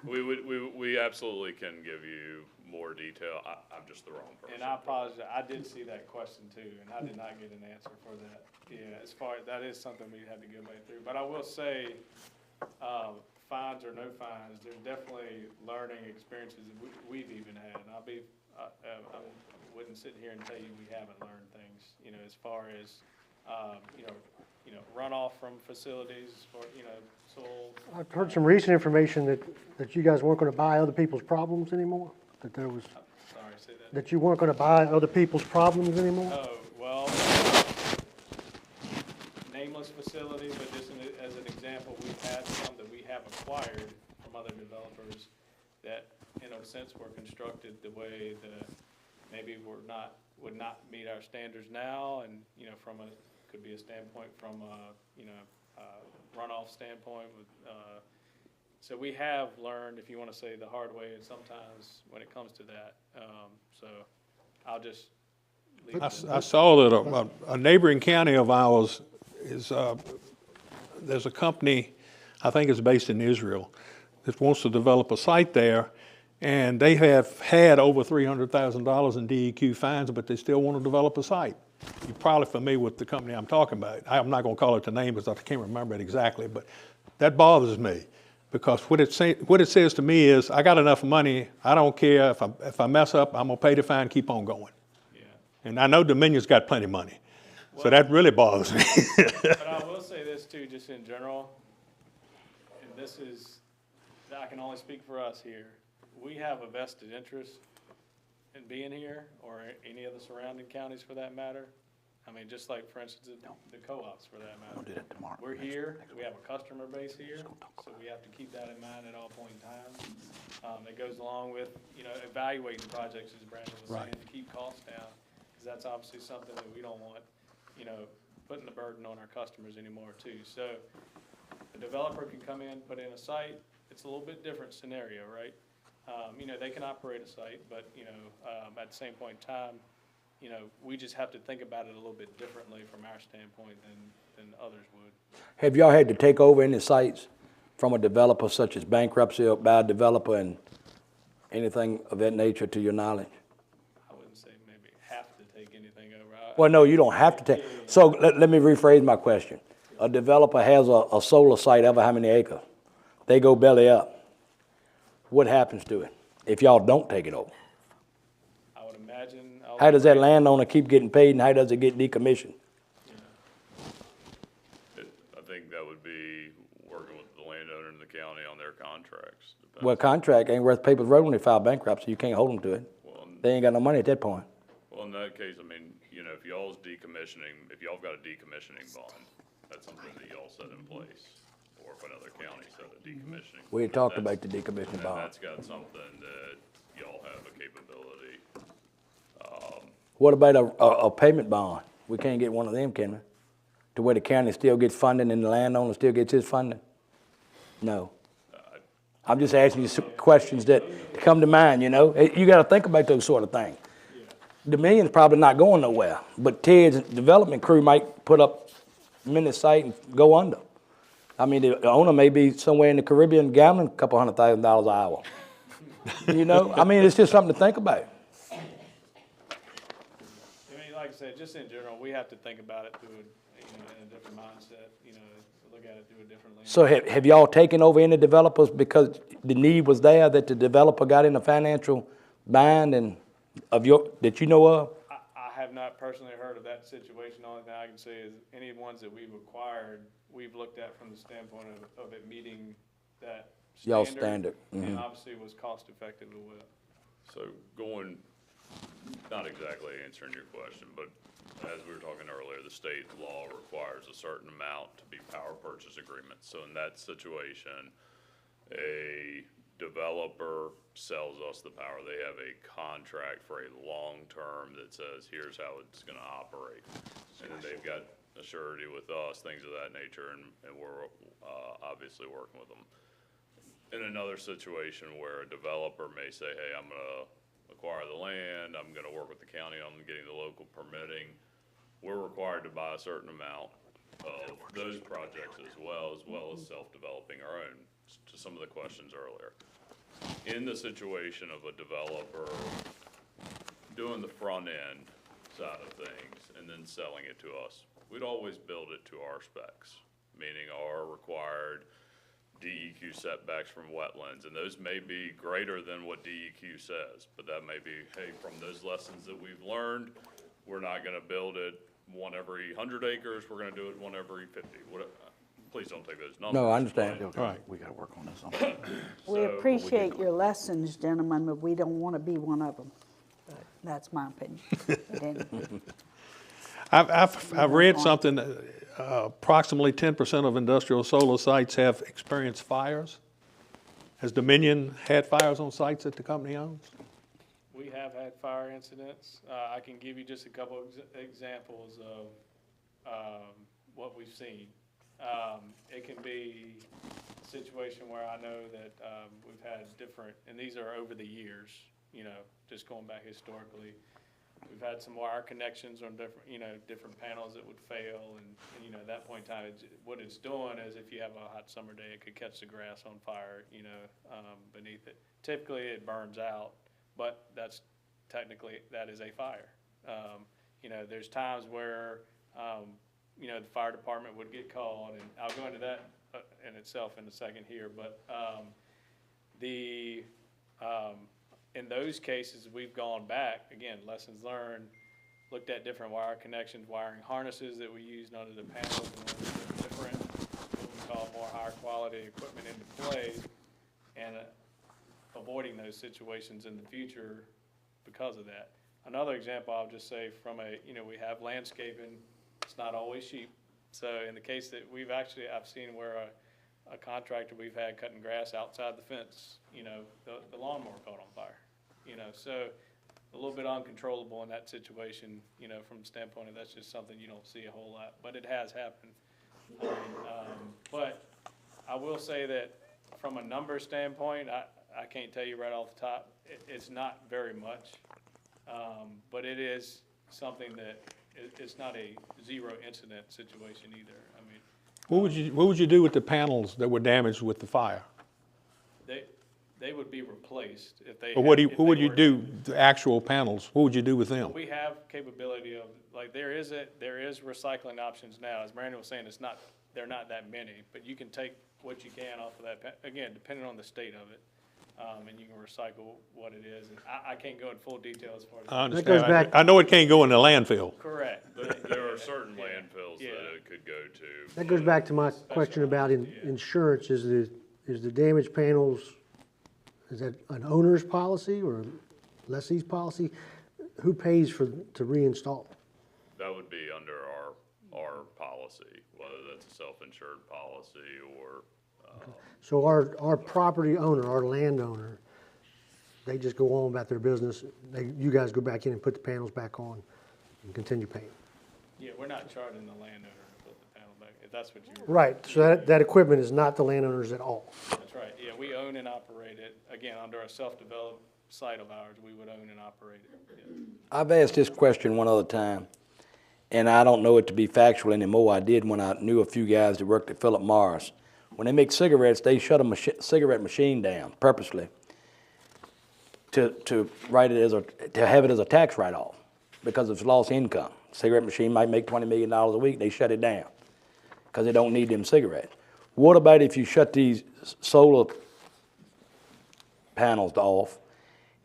We absolutely can give you more detail. I'm just the wrong person. And I apologize, I did see that question too, and I did not get an answer for that. Yeah, as far, that is something we had to go back through. But I will say, fines or no fines, there's definitely learning experiences that we've even had. And I wouldn't sit here and tell you we haven't learned things, you know, as far as, runoff from facilities, or, soil. I've heard some recent information that you guys weren't gonna buy other people's problems anymore, that there was, Sorry, say that. that you weren't gonna buy other people's problems anymore? Oh, well, nameless facility, but just as an example, we've had some that we have acquired from other developers that, in a sense, were constructed the way that maybe would not meet our standards now, and, could be a standpoint from runoff standpoint with, so we have learned, if you want to say the hard way, and sometimes when it comes to that, so I'll just leave it. I saw that a neighboring county of ours is, there's a company, I think it's based in Israel, that wants to develop a site there, and they have had over $300,000 in DEQ fines, but they still want to develop a site. You're probably familiar with the company I'm talking about. I'm not going to call it the name because I can't remember it exactly, but that bothers me, because what it says to me is, I got enough money, I don't care if I mess up, I'm going to pay the fine, keep on going. Yeah. And I know Dominion's got plenty of money, so that really bothers me. But I will say this too, just in general, and this is, I can only speak for us here. We have a vested interest in being here, or any of the surrounding counties for that matter. I mean, just like, for instance, the co-ops for that matter. We'll do that tomorrow. We're here, we have a customer base here, so we have to keep that in mind at all point in time. It goes along with, evaluating projects, as Brandon was saying, to keep costs down, because that's obviously something that we don't want, putting the burden on our customers anymore too. So a developer can come in, put in a site, it's a little bit different scenario, right? They can operate a site, but, at the same point in time, we just have to think about it a little bit differently from our standpoint than others would. Have y'all had to take over any sites from a developer, such as bankruptcy or by a developer, and anything of that nature to your knowledge? I wouldn't say maybe have to take anything over. Well, no, you don't have to take. So let me rephrase my question. A developer has a solar site over how many acres? They go belly up. What happens to it if y'all don't take it over? I would imagine. How does that landowner keep getting paid, and how does it get decommissioned? I think that would be working with the landowner and the county on their contracts. Well, contract ain't worth paper's road when they file bankruptcy. You can't hold them to it. Well, They ain't got no money at that point. well, in that case, I mean, if y'all's decommissioning, if y'all got a decommissioning bond, that's something that y'all set in place. Or if another county set a decommissioning. We had talked That's- about the decommissioning And bond. that's got something that y'all have a capability. What about a payment bond? We can't get one of them, can we? To where the county still gets funding and the landowner still gets his funding? No. I'm just asking you some questions that come to mind, You got to think about those sort of things. Dominion's probably not going nowhere, but Ted's development crew might put up a mini site and go under. I mean, the owner may be somewhere in the Caribbean gambling a couple $100,000 an hour. I mean, it's just something to think about. I mean, like I said, just in general, we have to think about it through, in a different mindset, look at it through a different lens. So have y'all taken over any developers because the need was there, that the developer got in a financial bind that you know of? I have not personally heard of that situation. The only thing I can say is any ones that we've acquired, we've looked at from the standpoint of it meeting that Y'all standard. standard. And obviously was cost effective as well. So not exactly answering your question, but as we were talking earlier, the state law requires a certain amount to be power purchase agreements. So in that situation, a developer sells us the power. They have a contract for a long term that says, here's how it's gonna operate. And then they've got a surety with us, things of that nature, and we're obviously working with them. In another situation where a developer may say, hey, I'm gonna acquire the land, I'm gonna work with the county on getting the local permitting, we're required to buy a certain amount of those projects as well as self-developing our own, to some of the questions earlier. In the situation of a developer doing the front end side of things and then selling it to us, we'd always build it to our specs, meaning our required DEQ setbacks from wetlands, and those may be greater than what DEQ says, but that may be, hey, from those lessons that we've learned, we're not gonna build it one every 100 acres, we're gonna do it one every 50. Please don't take those numbers. No, I understand. but- Right. We gotta work on this. We appreciate your lessons, gentlemen, but we don't want to be one of them. But that's my opinion. But anyway. I've read something, approximately 10% of industrial solar sites have experienced fires. Has Dominion had fires on sites that the company owns? We have had fire incidents. I can give you just a couple examples of what we've seen. It can be a situation where I know that we've had different, and these are over the years, you know, just going back historically. We've had some wire connections on different, you know, different panels that would fail, and you know, at that point in time, what it's doing is if you have a hot summer day, it could catch the grass on fire, you know, beneath it. Typically, it burns out, but that's technically, that is a fire. You know, there's times where, you know, the fire department would get called, and I'll go into that in itself in a second here, but in those cases, we've gone back, again, lessons learned, looked at different wire connections, wiring harnesses that we used under the panels, and put different, what we call more higher quality equipment into play, and avoiding those situations in the future because of that. Another example, I'll just say from you know, we have landscaping, it's not always cheap. So in the case that I've seen where a contractor we've had cutting grass outside the fence, you know, the lawnmower caught on fire. You know, so a little bit uncontrollable in that situation, you know, from the standpoint of that's just something you don't see a whole lot, but it has happened. But I will say that from a number standpoint, I can't tell you right off the top, it's not very much, but it is something that it's not a zero incident situation either. I mean, What would you do with the panels that were damaged with the fire? they would be replaced if they. Or what if would they you were- do, the actual panels, what would you do with them? We have capability of, like, there is recycling options now. As Brandon was saying, they're not that many, but you can take what you can off of that, again, depending on the state of it. And you can recycle what it is. And I can't go in full detail as far as. I goes understand. back- I know it can't go in the landfill. Correct. But there are certain Yeah. landfills Yeah. that it could go to. That goes back to my question about insurance. Is the damaged panels, is that an owner's policy or a lessee's policy? Who pays to reinstall? That would be under our policy, whether that's a self-insured policy or, So our property owner, our landowner, they just go on about their business. You guys go back in and put the panels back on and continue paying. Yeah, we're not charging the landowner to put the panel back, if that's what you. Right, so that equipment is not the landowner's at all. That's right, yeah, we own and operate it. Again, under a self-developed site of ours, we would own and operate it. Yeah. I've asked this question one other time, and I don't know it to be factual anymore. I did when I knew a few guys that worked at Philip Morris. When they make cigarettes, they shut a cigarette machine down purposely to write it to have it as a tax write-off because it's lost income. Cigarette machine might make $20 million a week. They shut it down because they don't need them cigarettes. What about if you shut these solar panels off?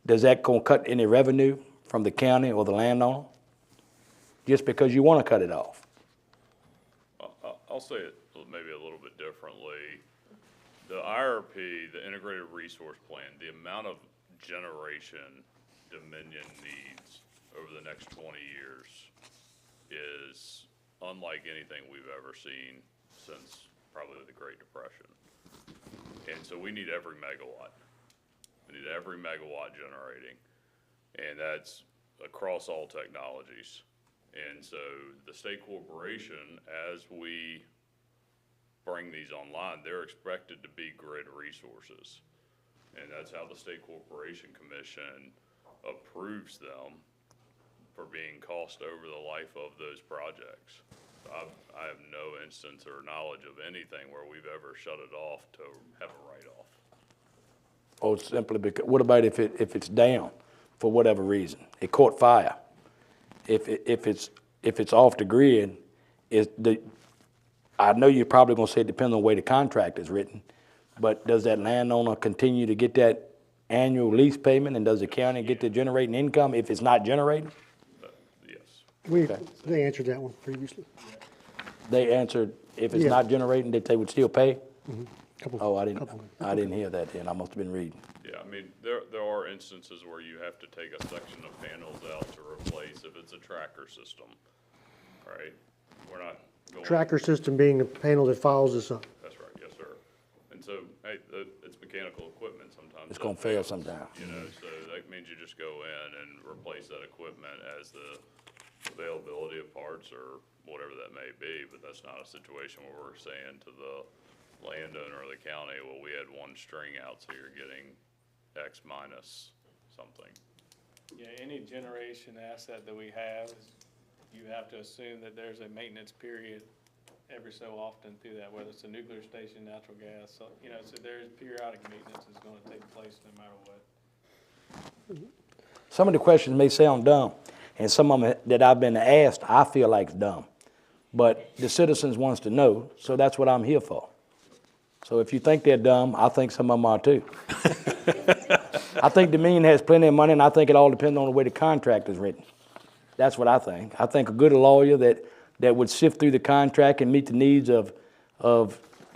Does that gonna cut any revenue from the county or the landowner? Just because you want to cut it off? I'll say it maybe a little bit differently. The IRP, the Integrated Resource Plan, the amount of generation Dominion needs over the next 20 years is unlike anything we've ever seen since probably the Great Depression. And so we need every megawatt. We need every megawatt generating, and that's across all technologies. And so the state corporation, as we bring these online, they're expected to be grid resources. And that's how the State Corporation Commission approves them for being cost over the life of those projects. I have no instance or knowledge of anything where we've ever shut it off to have a write-off. Or simply because, what about if it's down for whatever reason? It caught fire. If it's off the grid, I know you're probably gonna say it depends on the way the contract is written, But does that landowner continue to get that annual lease payment, and does the county get to generating income if it's not generating? Yes. They answered that one previously. They answered, if it's Yeah. not generating, that they would still pay? Couple- Oh, I couple- didn't hear that then, I must have been reading. Yeah, I mean, there are instances where you have to take a section of panels out to replace if it's a tracker system, right? We're not going. Tracker system being the panel that follows this up. That's right, yes, sir. And so, hey, it's mechanical equipment sometimes. It's that gonna fail fails, sometime. You know, so that means you just go in and replace that equipment as the availability of parts or whatever that may be, but that's not a situation where we're saying to the landowner or the county, well, we had one string out, so you're getting X minus something. Yeah, any generation asset that we have, you have to assume that there's a maintenance period every so often through that, whether it's a nuclear station, natural gas, so, you know, so there's periodic maintenance is gonna take place no matter what. Some of the questions may sound dumb, and some of them that I've been asked, I feel like it's dumb. But the citizens wants to know, so that's what I'm here for. So if you think they're dumb, I think some of them are too. I think Dominion has plenty of money, and I think it all depends on the way the contract is written. That's what I think. I think a good lawyer that would sift through the contract and meet the needs of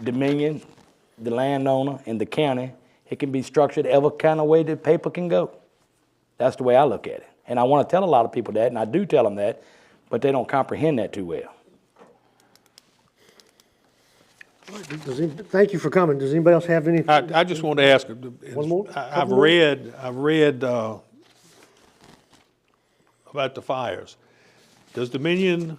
Dominion, the landowner, and the county, it can be structured every kind of way the paper can go. That's the way I look at it. And I want to tell a lot of people that, and I do tell them that, but they don't comprehend that too well. Thank you for coming. Does anybody else have any? I just want to ask, One more? I've Couple more? read about the fires. Does Dominion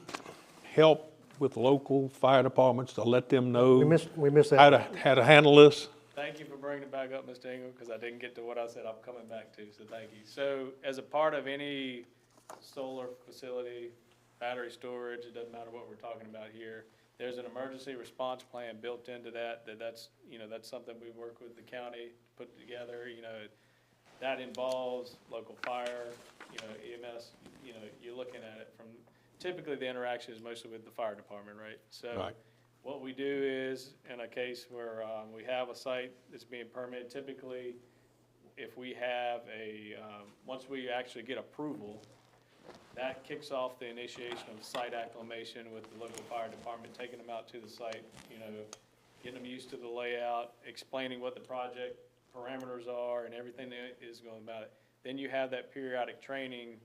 help with local fire departments to let them know We missed how that. to handle this? Thank you for bringing it back up, Mr. Ingram, because I didn't get to what I said I'm coming back to, so thank you. So as a part of any solar facility, battery storage, it doesn't matter what we're talking about here, there's an emergency response plan built into that's something we work with the county to put together, that involves local fire, EMS, you're looking at it from, typically the interaction is mostly with the fire department, right? So Right. what we do is, in a case where we have a site that's being permitted, typically if we have once we actually get approval, that kicks off the initiation of site acclimation with the local fire department, taking them out to the site, getting them used to the layout, explaining what the project parameters are and everything that is going about it. Then you have that periodic training,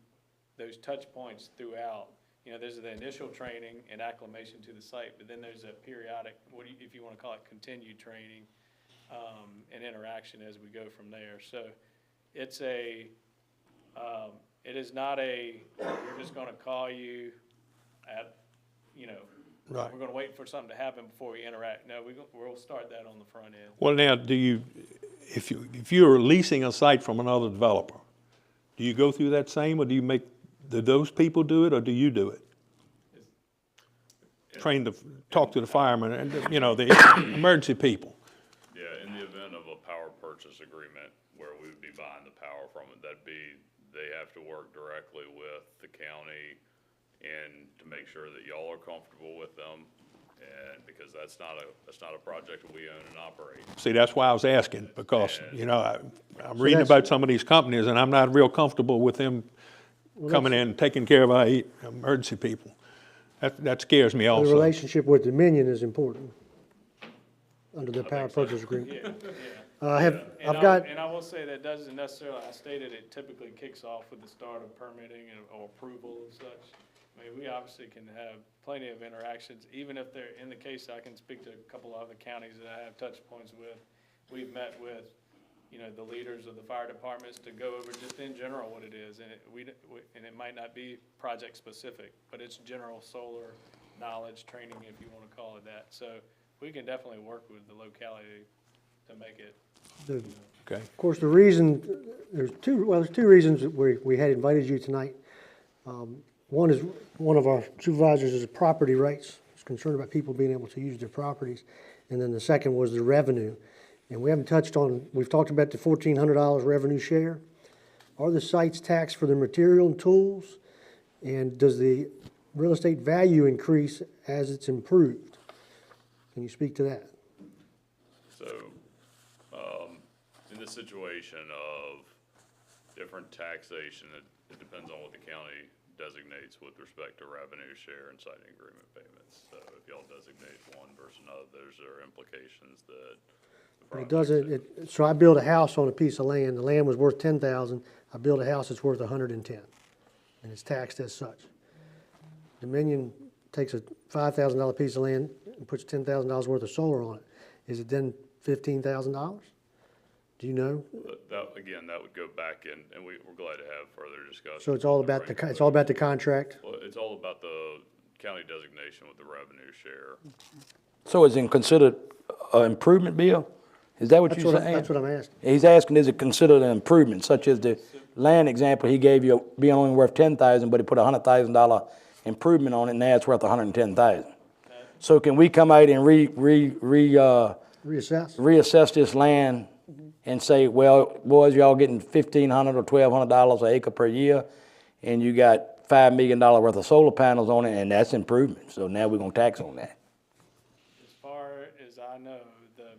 those touch points throughout. There's the initial training and acclimation to the site, but then there's a periodic, if you want to call it continued training, and interaction as we go from there. So it's it is not we're just gonna call you at, Right. we're gonna wait for something to happen before we interact. No, we'll start that on the front end. Well, now, if you're leasing a site from another developer, do you go through that same, or do those people do it, or do you do it? Talk to the firemen and, the emergency people. Yeah, in the event of a power purchase agreement where we would be buying the power from it, they have to work directly with the county and to make sure that y'all are comfortable with them. And because that's not a project that we own and operate. See, that's why I was asking, because, I'm reading that's- about some of these companies, and I'm not real comfortable with them coming in and taking care of our emergency people. That scares me The also. relationship with Dominion is important under the power purchase agreement. And I've got, I will say that doesn't necessarily, I stated it typically kicks off with the start of permitting or approval and such. I mean, we obviously can have plenty of interactions, even if they're, in the case, I can speak to a couple of other counties that I have touch points with. We've met with, the leaders of the fire departments to go over just in general what it is. And it might not be project specific, but it's general solar knowledge training, if you want to call it that. So we can definitely work with the locality to make it. Okay. of course, the reason, there's two reasons that we had invited you tonight. One is, one of our supervisors is property rights. He's concerned about people being able to use their properties. And then the second was the revenue. And we've talked about the $1,400 revenue share. Are the sites taxed for the material and tools? And does the real estate value increase as it's improved? Can you speak to that? So the situation of different taxation, it depends on what the county designates with respect to revenue share and siting agreement payments. So if y'all designate one versus another, there are implications that. But it doesn't, so I built a house on a piece of land, the land was worth 10,000, I built a house that's worth 110, and it's taxed as such. Dominion takes a $5,000 piece of land and puts $10,000 worth of solar on it. Is it then $15,000? Do you know? Again, that would go back in, and we're glad to have further discussion. So it's all about the contract? Well, it's all about the county designation with the revenue share. So is it considered an improvement, Bill? Is that what you're saying? That's what I'm asking. He's asking, is it considered an improvement, such as the land example he gave you being only worth 10,000, but he put a $100,000 improvement on it, and now it's worth 110,000. So can we come out and Reassess? reassess this land and say, well, boys, y'all getting $1,500 or $1,200 an acre per year, and you got $5 million worth of solar panels on it, and that's improvement. So now we're gonna tax on that. As far as I know, the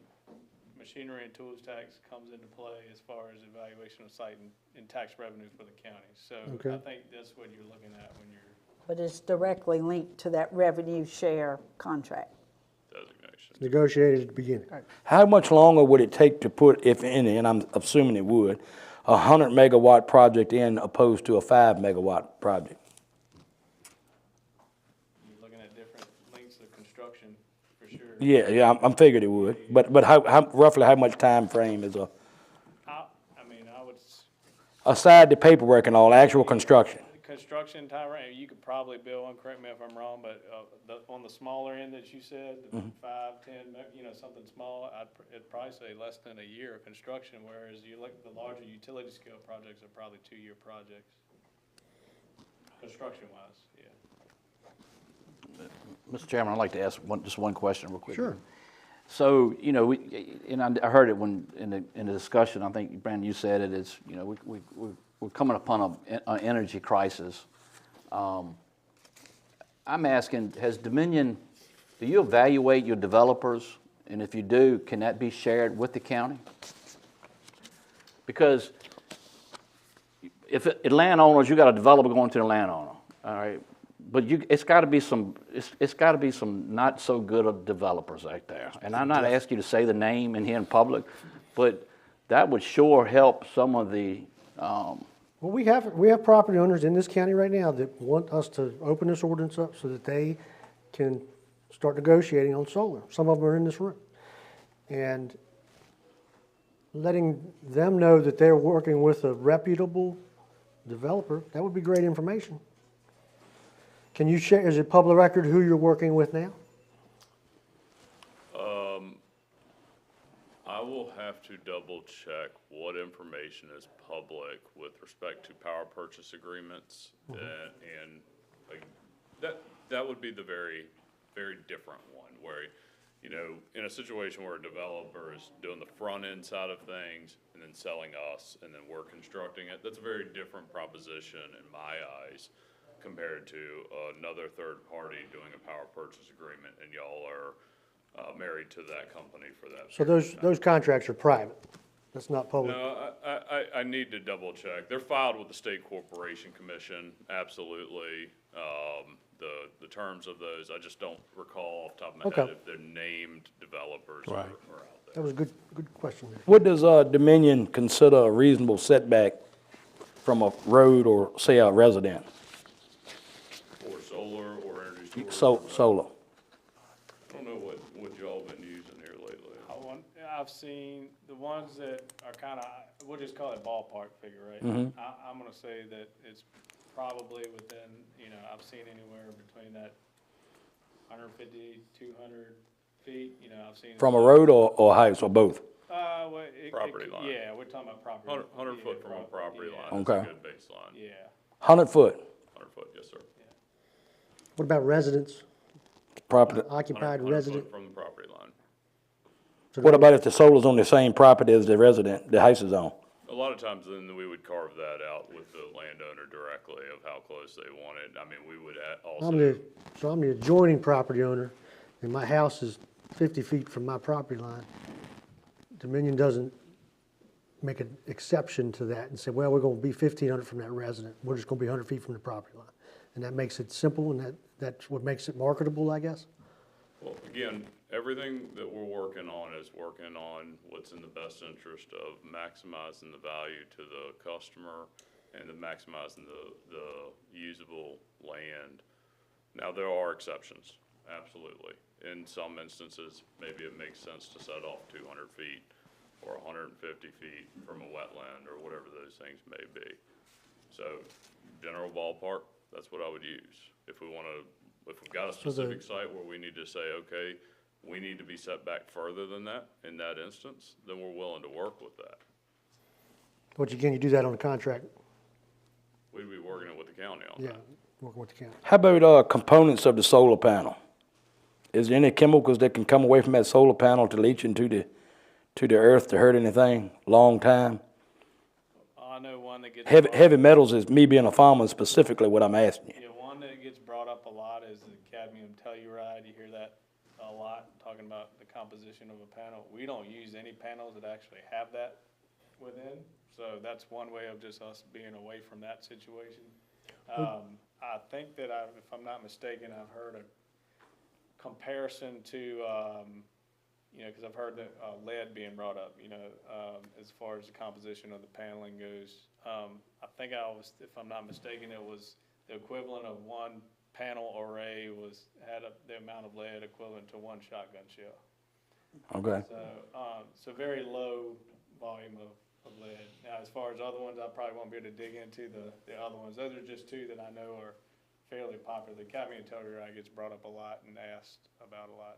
machinery and tools tax comes into play as far as evaluation of site and tax revenue for the county. So Okay. I think that's what you're looking at when you're. But it's directly linked to that revenue share contract. Designation. Negotiated at the beginning. How much longer would it take to put, if any, and I'm assuming it would, a 100 megawatt project in opposed to a 5 megawatt project? You're looking at different lengths of construction, for sure. Yeah, I'm figured it would. But how roughly how much time frame is I would, aside the paperwork and all, actual construction? construction time, you could probably, Bill, and correct me if I'm wrong, but, on the smaller end that you said, the 5, 10, something small, I'd probably say less than a year of construction, whereas you look, the larger utility scale projects are probably 2-year projects. Construction wise, yeah. Mr. Chairman, I'd like to ask just one question real quick. Sure. So, I heard it when, in the discussion, I think, Brandon, you said it, is, we're coming upon an energy crisis. I'm asking, has Dominion, do you evaluate your developers? And if you do, can that be shared with the county? Because if landowners, you got a developer going to the landowner, all right? But it's got to be some not so good of developers out there. And I'm not asking you to say the name in here in public, but that would sure help some of the. Well, we have property owners in this county right now that want us to open this ordinance up so that they can start negotiating on solar. Some of them are in this room. And letting them know that they're working with a reputable developer, that would be great information. Can you share, is it public record who you're working with now? I will have to double check what information is public with respect to power purchase agreements. And that would be the very, very different one where, in a situation where a developer is doing the front end side of things and then selling us and then we're constructing it, that's a very different proposition in my eyes compared to another third party doing a power purchase agreement and y'all are married to that company for that. So those contracts are private. That's not public. No, I need to double check. They're filed with the State Corporation Commission, absolutely. The terms of those, I just don't recall off the top of my head if they're named developers are out there. That was a good question. What does Dominion consider a reasonable setback from a road or, say, a resident? Or solar or energy storage. Solar. I don't know what y'all been using here lately. I've seen the ones that are kind of, we'll just call it ballpark figure, right? I'm gonna say that it's probably within, I've seen anywhere between that 150, 200 feet, I've seen. From a road or house or both? Property line. Yeah, we're talking about property. 100 foot from a property line is Okay. a good baseline. Yeah. 100 foot 100 foot, yes, sir. What about residents, property. occupied 100 resident? foot from the property line. What about if the solar's on the same property as the resident, the house is on? A lot of times then we would carve that out with the landowner directly of how close they want it. I mean, we would also. I'm the adjoining property owner, and my house is 50 feet from my property line. Dominion doesn't make an exception to that and say, well, we're gonna be 1,500 from that resident, we're just gonna be 100 feet from the property line. And that makes it simple, and that's what makes it marketable, I guess? Well, again, everything that we're working on is working on what's in the best interest of maximizing the value to the customer and the maximizing the usable land. Now, there are exceptions, absolutely. In some instances, maybe it makes sense to set off 200 feet or 150 feet from a wetland or whatever those things may be. So, general ballpark, that's what I would use. If we've got a specific site where we need to say, okay, we need to be set back further than that in that instance, then we're willing to work with that. But can you do that on a contract? We'd be working it with the county on Yeah, that. working with the county. How about components of the solar panel? Is there any chemicals that can come away from that solar panel to leach into the earth to hurt anything long time? I know one that gets. Heavy metals is me being a farmer specifically what I'm asking you. Yeah, one that gets brought up a lot is the cadmium telluride. You hear that a lot, talking about the composition of a panel. We don't use any panels that actually have that within, so that's one way of just us being away from that situation. I think that if I'm not mistaken, I've heard a comparison to, because I've heard that lead being brought up, as far as the composition of the paneling goes. I think if I'm not mistaken, it was the equivalent of one panel array had the amount of lead equivalent to one shotgun shell. Okay. So very low volume of lead. Now, as far as other ones, I probably won't be able to dig into the other ones. Those are just two that I know are fairly popular. The cadmium telluride gets brought up a lot and asked about a lot.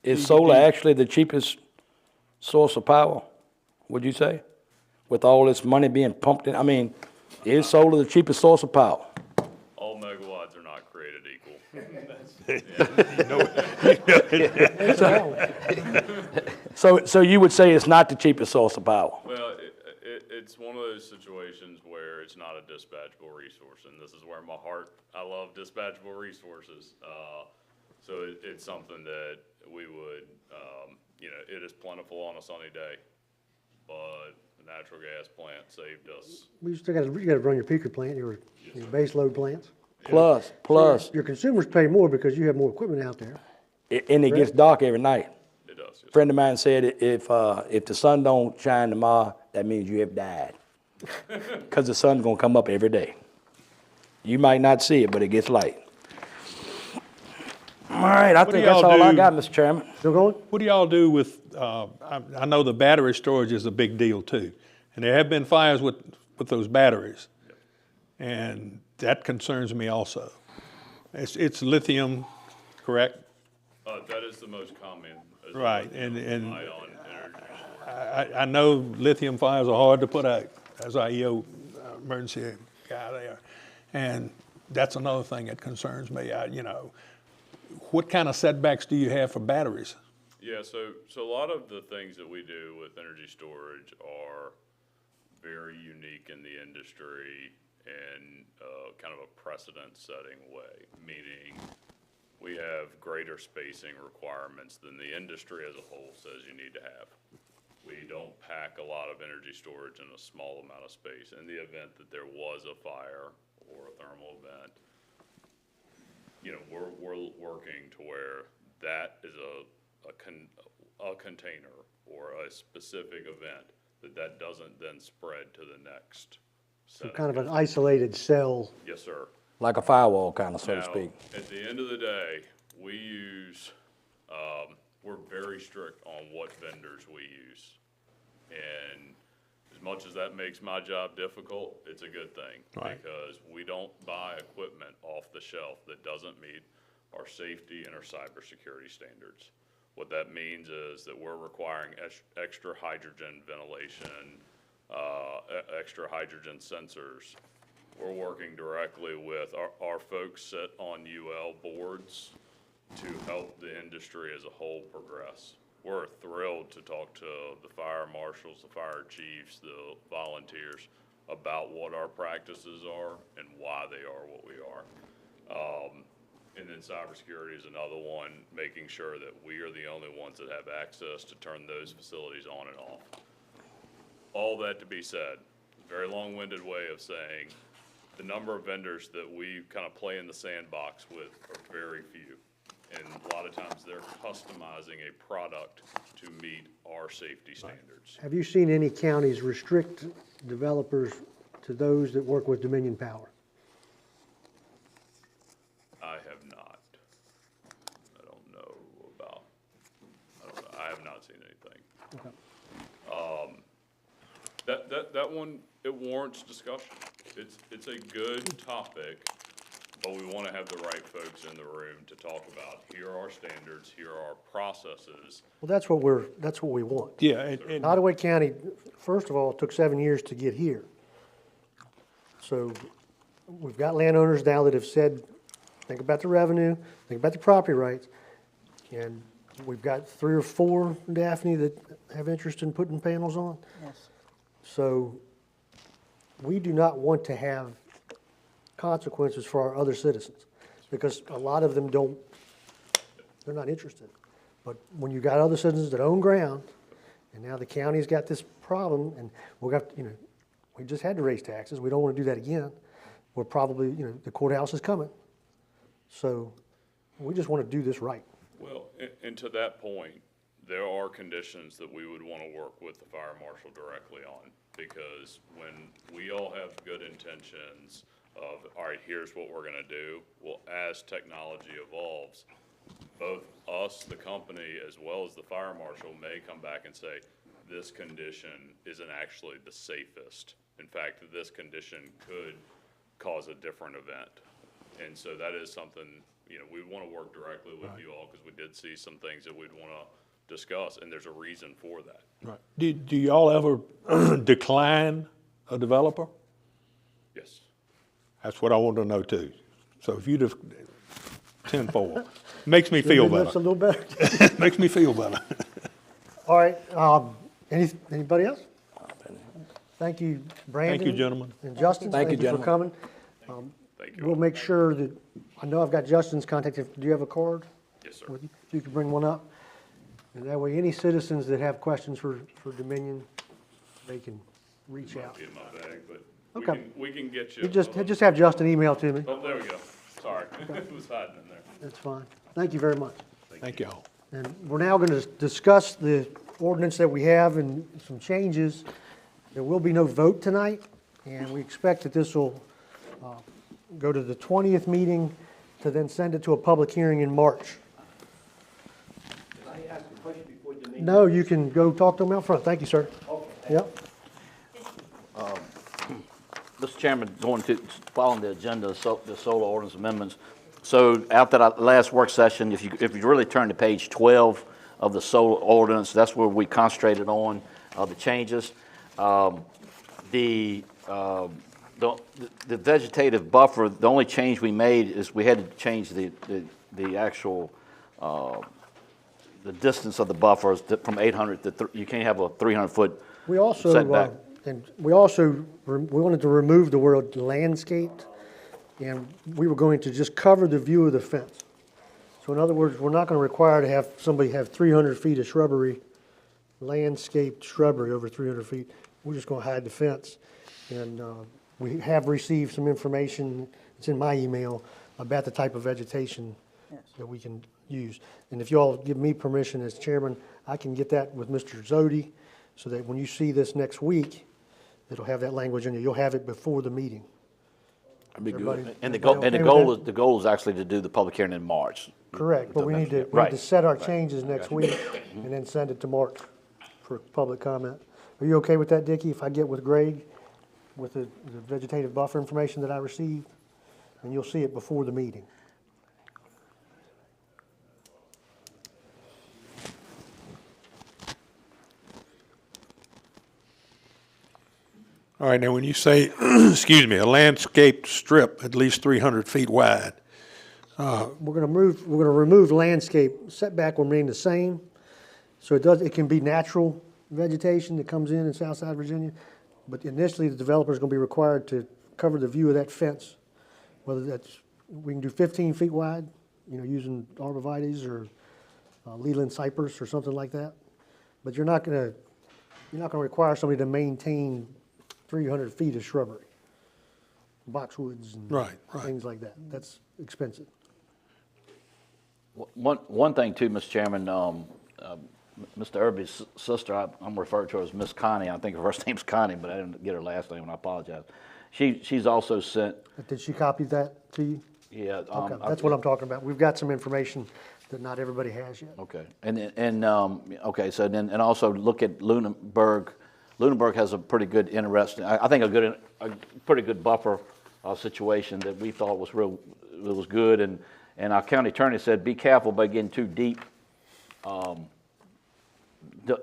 Is solar actually the cheapest source of power, would you say? With all this money being pumped in, is solar the cheapest source of power? All megawatts are not created equal. So you would say it's not the cheapest source of power? Well, it's one of those situations where it's not a dispatchable resource, and this is where I love dispatchable resources. So it's something that we would, it is plentiful on a sunny day, but the natural gas plant saved us. You gotta run your peaker plant, your base load plants. Plus, Your consumers pay more because you have more equipment out there. and it gets dark every night. It does. A friend of mine said if the sun don't shine tomorrow, that means you have died. Because the sun's gonna come up every day. You might not see it, but it gets light. All right, I think that's all I got, Mr. Chairman. Still going? What do y'all do with, I know the battery storage is a big deal too. And there have been fires with those batteries. And that concerns me also. It's lithium, correct? That is the most common. Right, and Ion energy. I know lithium fires are hard to put out, as our EO emergency guy there. And that's another thing that concerns me. What kind of setbacks do you have for batteries? Yeah, so a lot of the things that we do with energy storage are very unique in the industry in kind of a precedent-setting way, meaning we have greater spacing requirements than the industry as a whole says you need to have. We don't pack a lot of energy storage in a small amount of space. In the event that there was a fire or a thermal event, we're working to where that is a container or a specific event that doesn't then spread to the next set. So kind of an isolated cell. Yes, sir. Like a firewall kind of, so to Now, speak. at the end of the day, we use, we're very strict on what vendors we use. And as much as that makes my job difficult, it's a good thing. Right. Because we don't buy equipment off the shelf that doesn't meet our safety and our cybersecurity standards. What that means is that we're requiring extra hydrogen ventilation, extra hydrogen sensors. We're working directly with our folks sit on UL boards to help the industry as a whole progress. We're thrilled to talk to the fire marshals, the fire chiefs, the volunteers about what our practices are and why they are what we are. And then cybersecurity is another one, making sure that we are the only ones that have access to turn those facilities on and off. all that to be said, very long-winded way of saying, the number of vendors that we kind of play in the sandbox with are very few. And a lot of times they're customizing a product to meet our safety standards. Have you seen any counties restrict developers to those that work with Dominion Power? I have not. I have not seen anything. Okay. That one, it warrants discussion. It's a good topic, but we want to have the right folks in the room to talk about, here are our standards, here are our processes. Well, that's what we want. Yeah, and Nottoway County, first of all, it took 7 years to get here. So we've got landowners now that have said, think about the revenue, think about the property rights. And we've got 3 or 4, Daphne, that have interest in putting panels on. Yes. So we do not want to have consequences for our other citizens, because a lot of them they're not interested. But when you got other citizens that own ground, and now the county's got this problem, and we just had to raise taxes, we don't want to do that again. We're probably, the courthouse is coming. So we just want to do this right. Well, and to that point, there are conditions that we would want to work with the fire marshal directly on, because when we all have good intentions of, all right, here's what we're gonna do, well, as technology evolves, both us, the company, as well as the fire marshal may come back and say, this condition isn't actually the safest. In fact, this condition could cause a different event. And so that is something, we want to work directly with you all, because we did see some things that we'd want to discuss, and there's a reason for that. right. Do y'all ever decline a developer? Yes. That's what I want to know too. So if you'd have, 10-4, makes me feel That's a better. little better. Makes me feel better. All right, anybody else? Thank you, Brandon. Thank you, gentlemen. And Justin, Thank you, thank you for coming. Thank you. We'll make sure that, I know I've got Justin's contact. Do you have a card Yes, sir. with you? If you could bring one up. And that way, any citizens that have questions for Dominion, they can reach out. Be in my bag, but Okay. we can get you. You just have Justin email to me. Oh, there we go. Sorry. It was hiding in there. That's fine. Thank you very much. Thank y'all. And we're now going to discuss the ordinance that we have and some changes. There will be no vote tonight, and we expect that this will go to the 20th meeting to then send it to a public hearing in March. Can I ask a question before the meeting? No, you can go talk to them out front. Thank you, sir. Okay. Yep. Mr. Chairman, following the agenda, the solar ordinance amendments. So after that last work session, if you really turn to page 12 of the solar ordinance, that's where we concentrated on the changes. The vegetative buffer, the only change we made is we had to change the actual the distance of the buffers from 800 to you can't have a 300-foot We also, setback. we wanted to remove the word landscaped, and we were going to just cover the view of the fence. So in other words, we're not going to require to have somebody have 300 feet of shrubbery, landscaped shrubbery over 300 feet. We're just going to hide the fence. And we have received some information, it's in my email, about the type of vegetation that we can use. And if you all give me permission as chairman, I can get that with Mr. Zodi, so that when you see this next week, it'll have that language in it. You'll have it before the meeting. That'd be Everybody- good. And the everybody goal, okay with the goal is actually to do the public hearing in March. Correct, but we need to Right. set our changes next week and then send it to March for public comment. Are you okay with that, Dickie, if I get with Greg with the vegetative buffer information that I received? And you'll see it before the meeting. All right, now when you say, excuse me, a landscaped strip at least 300 feet wide, We're gonna remove landscape, setback will remain the same. So it can be natural vegetation that comes in Southside Virginia. But initially, the developer's gonna be required to cover the view of that fence. Whether that's, we can do 15 feet wide, using arborvitaes or Leland cypress or something like that. But you're not gonna You're not gonna require somebody to maintain 300 feet of shrubbery, boxwoods and Right, right. things like that. That's expensive. One thing too, Mr. Chairman, Mr. Irby's sister, I'm referred to her as Miss Connie. I think her first name's Connie, but I didn't get her last name, and I apologize. She's also sent, Did she copy that to you? yeah. Okay, that's what I'm talking about. We've got some information that not everybody has yet. Okay, okay, so then, and also look at Lunenburg. Lunenburg has a pretty good, interesting, I think a pretty good buffer situation that we thought was it was good, and our county attorney said, be careful by getting too deep. You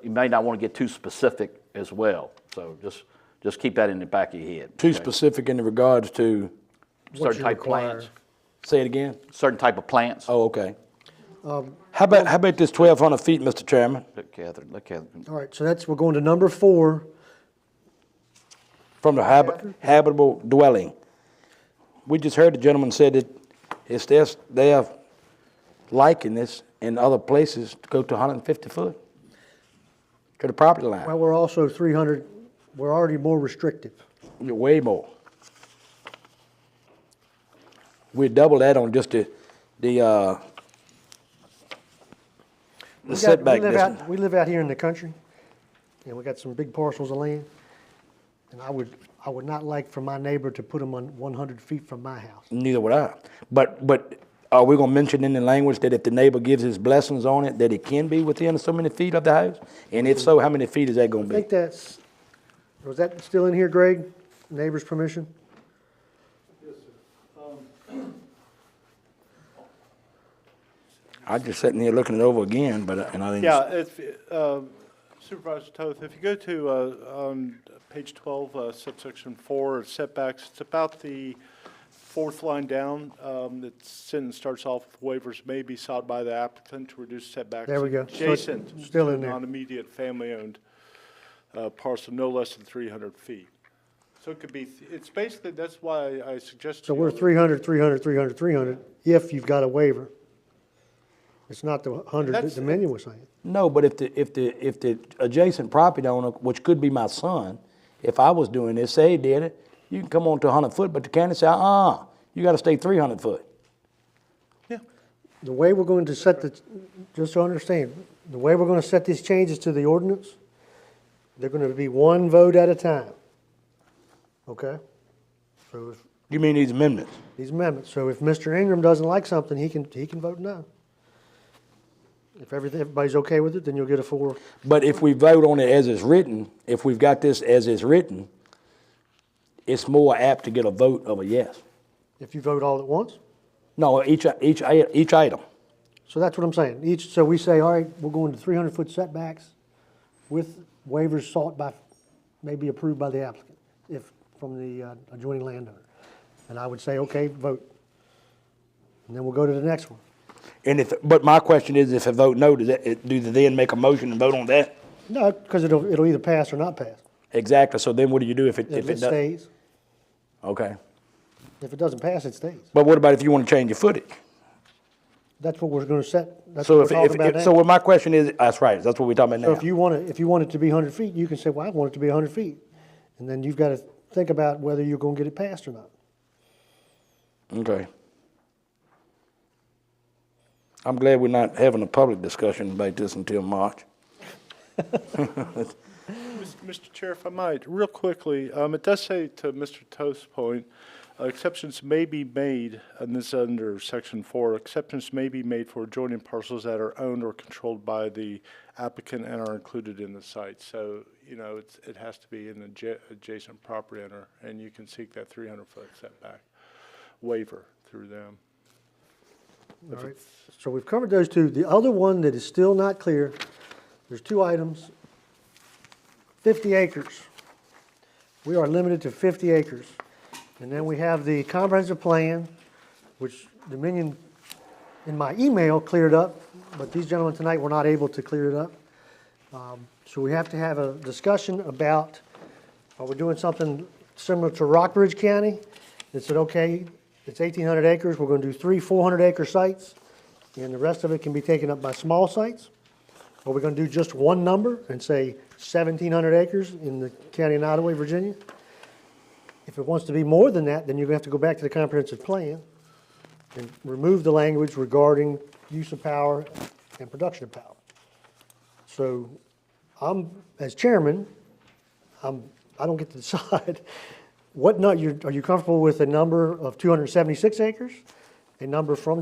may not want to get too specific as well, so just keep that in the back of your head. Too okay? specific in regards to, Certain you type of require. plants, say it again? certain type of plants. Oh, okay. How about this 1,200 feet, Mr. Chairman? Let Catherine. All right, so we're going to number 4. From the habitable dwelling. We just heard the gentleman said that they're liking this in other places to go to 150 foot to the property line. Well, we're also 300, we're already more restrictive. You're way more. We double that on just the setback distance. We live out here in the country, and we got some big parcels of land. And I would not like for my neighbor to put them on 100 feet from my house. Neither would I. But are we gonna mention in the language that if the neighbor gives his blessings on it, that it can be within so many feet of the house? And if so, how many feet is that gonna I be? think was that still in here, Greg? Neighbor's permission? I'm just sitting here looking it over again, and I didn't. Yeah, if, Supervisor Toth, if you go to, on page 12, subsection 4, setbacks, it's about the 4th line down. That sentence starts off with waivers may be sought by the applicant to reduce setbacks. There we go. So it's Adjacent still to in there. non-immediate family-owned parcel no less than 300 feet. So it could be, it's basically, that's why I suggested. So we're 300, 300, 300, 300, if you've got a waiver. It's not the 100 that That's- Dominion was saying. No, but if the adjacent property owner, which could be my son, if I was doing this, say he did it, you can come on to 100 foot, but the county say, you gotta stay 300 foot. Yeah. The way we're going to set just to understand, the way we're going to set these changes to the ordinance, they're going to be one vote at a time. Okay? So if You mean these amendments? these amendments, so if Mr. Ingram doesn't like something, he can vote no. If everybody's okay with it, then you'll get a 4. But if we vote on it as it's written, if we've got this as it's written, it's more apt to get a vote of a yes. If you vote all at once. No, each item. So that's what I'm saying. So we say, all right, we're going to 300-foot setbacks with waivers sought by, maybe approved by the applicant, if from the adjoining landowner. And I would say, okay, vote. And then we'll go to the next one. But my question is, if I vote no, do they then make a motion and vote on that? No, because it'll either pass or not pass. Exactly. So then what do you do if it If it does? stays, Okay. if it doesn't pass, it stays. But what about if you want to change your footage? That's what we're going to set, that's So what we're talking about now. so what my question is, that's right, that's what we're talking about So now. if you want it to be 100 feet, you can say, well, I want it to be 100 feet. And then you've got to think about whether you're going to get it passed or not. Okay. I'm glad we're not having a public discussion about this until March. Mr. Chair, if I might, real quickly, it does say to Mr. Toth's point, exceptions may be made, and this is under section 4, exceptions may be made for adjoining parcels that are owned or controlled by the applicant and are included in the site. So, it has to be an adjacent property owner, and you can seek that 300-foot setback waiver through them. All right, so we've covered those two. The other one that is still not clear, there's 2 items. 50 acres. We are limited to 50 acres. And then we have the comprehensive plan, which Dominion, in my email, cleared up, but these gentlemen tonight were not able to clear it up. So we have to have a discussion about, are we doing something similar to Rockbridge County? That said, okay, it's 1,800 acres, we're going to do 3 400-acre sites, and the rest of it can be taken up by small sites? Or we're going to do just one number and say 1,700 acres in the county of Nottoway, Virginia. If it wants to be more than that, then you're gonna have to go back to the comprehensive plan and remove the language regarding use of power and production of power. So as chairman, I don't get to decide what are you comfortable with a number of 276 acres? A number from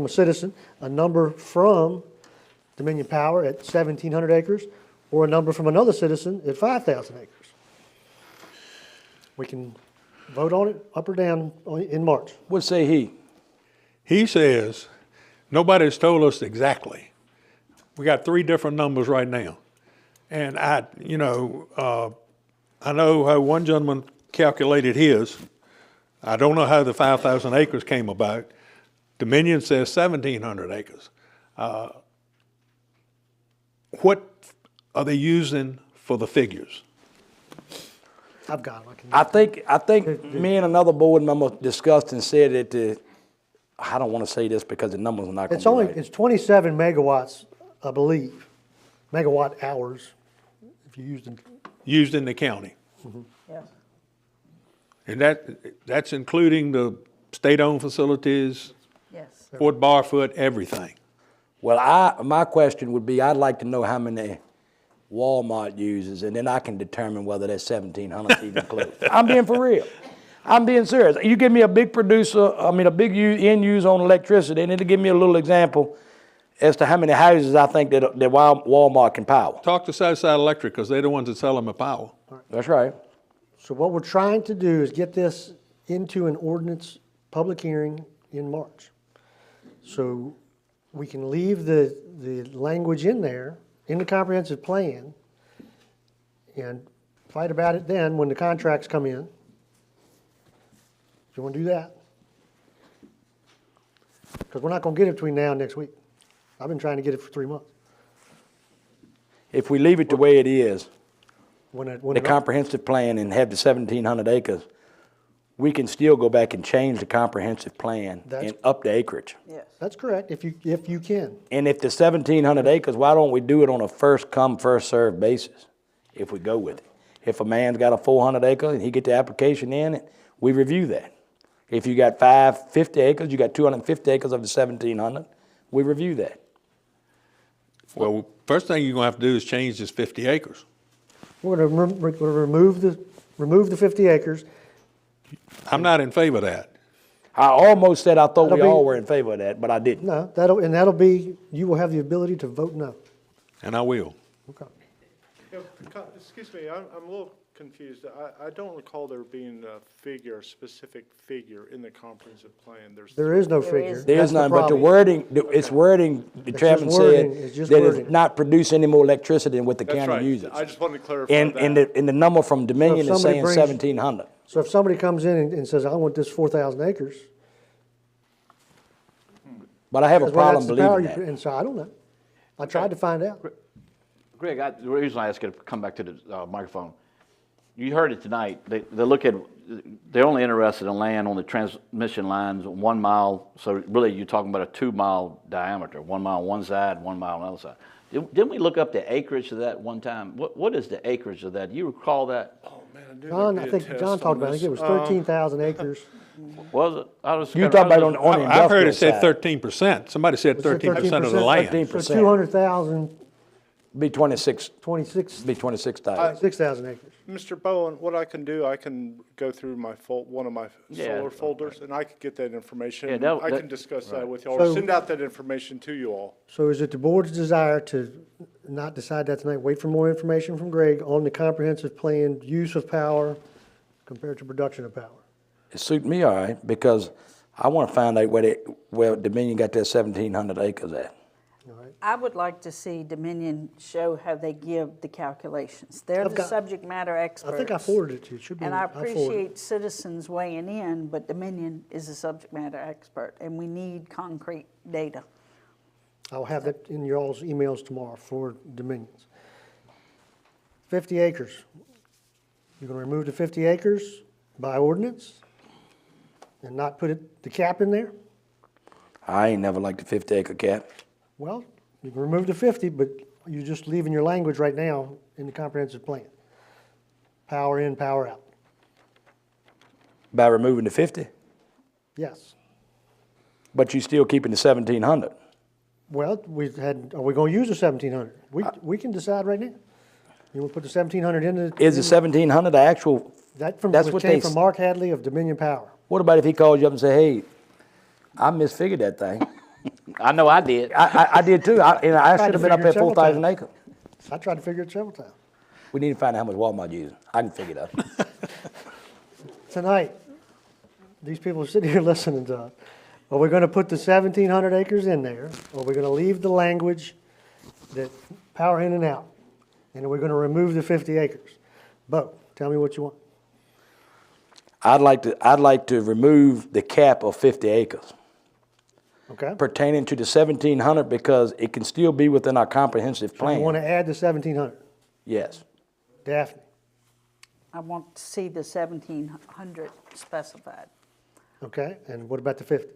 a citizen, a number from Dominion Power at 1,700 acres, or a number from another citizen at 5,000 acres? We can vote on it up or down in March. What say he? He says, nobody's told us exactly. We got 3 different numbers right now. And I know how one gentleman calculated his. I don't know how the 5,000 acres came about. Dominion says 1,700 acres. What are they using for the figures? I've got them. I think me and another board member discussed and said that I don't want to say this because the numbers are not going to be right. It's 27 megawatts, I believe, megawatt hours, if you used them. Used in the county. Yes. And that's including the state-owned facilities, Yes. Fort Barfoot, everything. Well, my question would be, I'd like to know how many Walmart uses, and then I can determine whether that 1,700 is even close. I'm being for real. I'm being serious. You give me a big producer, a big end user on electricity, and it'll give me a little example as to how many houses I think that Walmart can power. Talk to Southside Electric, because they're the ones that sell them the power. That's right. So what we're trying to do is get this into an ordinance public hearing in March. So we can leave the language in there, in the comprehensive plan, and fight about it then when the contracts come in. If you want to do that. Because we're not going to get it between now and next week. I've been trying to get it for 3 months. If we leave it the way it is, When the comprehensive plan, and have the 1,700 acres, we can still go back and change the comprehensive plan That's- and up the acreage. Yes. That's correct, if you can. And if the 1,700 acres, why don't we do it on a first come, first served basis, if we go with it? If a man's got a 400 acre and he get the application in, we review that. If you got 550 acres, you got 250 acres of the 1,700, we review that. Well, first thing you're going to have to do is change this 50 acres. We're going to remove the 50 acres. I'm not in favor of that. I almost said I thought we That'll be- all were in favor of that, but I didn't. No, that'll be, you will have the ability to vote no. And I will. Okay. Excuse me, I'm a little confused. I don't recall there being a specific figure in the comprehensive plan. There is no There figure. is. There That's is the none, but the problem. wording, it's wording, the It's chairman just said, wording. It's just that wording. it's not produce any more electricity than what the That's county right. uses. I just wanted to clarify And that. the number from Dominion is somebody saying brings- 1,700. So if somebody comes in and says, I want this 4,000 acres. But I have a that's why problem that's the power believing you- that. And so I don't know. I tried to find out. Greg, the reason I asked you to come back to the microphone, you heard it tonight. They're only interested in land on the transmission lines 1 mile. So really, you're talking about a 2 mile diameter, 1 mile on one side, 1 mile on the other side. Didn't we look up the acreage of that one time? What is the acreage of that? Do you recall that? Oh, man, I knew John, there'd I be a think test John on talked about, I this. think it was 13,000 acres. Was it? I was You kinda- talking I about was- on the I've heard industrial it said side. 13%. Somebody said 13% of the land. 13%. So 200,000, Be 26, 26, be 26,000. 6,000 acres. Mr. Bowen, what I can do, I can go through one of my Yeah. solar folders, and I can get that information. Yeah, that- I that- can discuss that with y'all, So- or send out that information to you all. So is it the board's desire to not decide that tonight, wait for more information from Greg on the comprehensive plan, use of power compared to production of power? It suit me all right, because I want to find out where Dominion got their 1,700 acres at. I would like to see Dominion show how they give the calculations. They're I've the got- subject matter experts. I think I forwarded it to you. It should be. And I forwarded it. appreciate citizens weighing in, but Dominion is a subject matter expert, and we need concrete data. I'll have that in your all's emails tomorrow for Dominions. 50 acres. You're gonna remove the 50 acres by ordinance and not put the cap in there? I ain't never liked the 50 acre cap. Well, you can remove the 50, but You're just leaving your language right now in the comprehensive plan. Power in, power out. By removing the 50, Yes. but you still keeping the 1,700. Well, are we gonna use the 1,700? We can decide right now. You wanna put the 1,700 in the? Is the 1,700 the actual, That's what they came from Mark Hadley of Dominion Power. what about if he calls you up and say, hey, I misfigured that thing? I know I did. I did too. I Tried should to have been up figure at it several 4,000 times. acres. I tried to figure it several times. We need to find out how much Walmart using. I can figure it out. Tonight, these people are sitting here listening to us. Are we gonna put the 1,700 acres in there? Or are we gonna leave the language that power in and out? And are we gonna remove the 50 acres? Bo, tell me what you want. I'd like to remove the cap of 50 acres Okay? pertaining to the 1,700 because it can still be within our comprehensive So you wanna plan. add the 1,700? Yes. Daphne? I want to see the 1,700 specified. Okay, and what about the 50?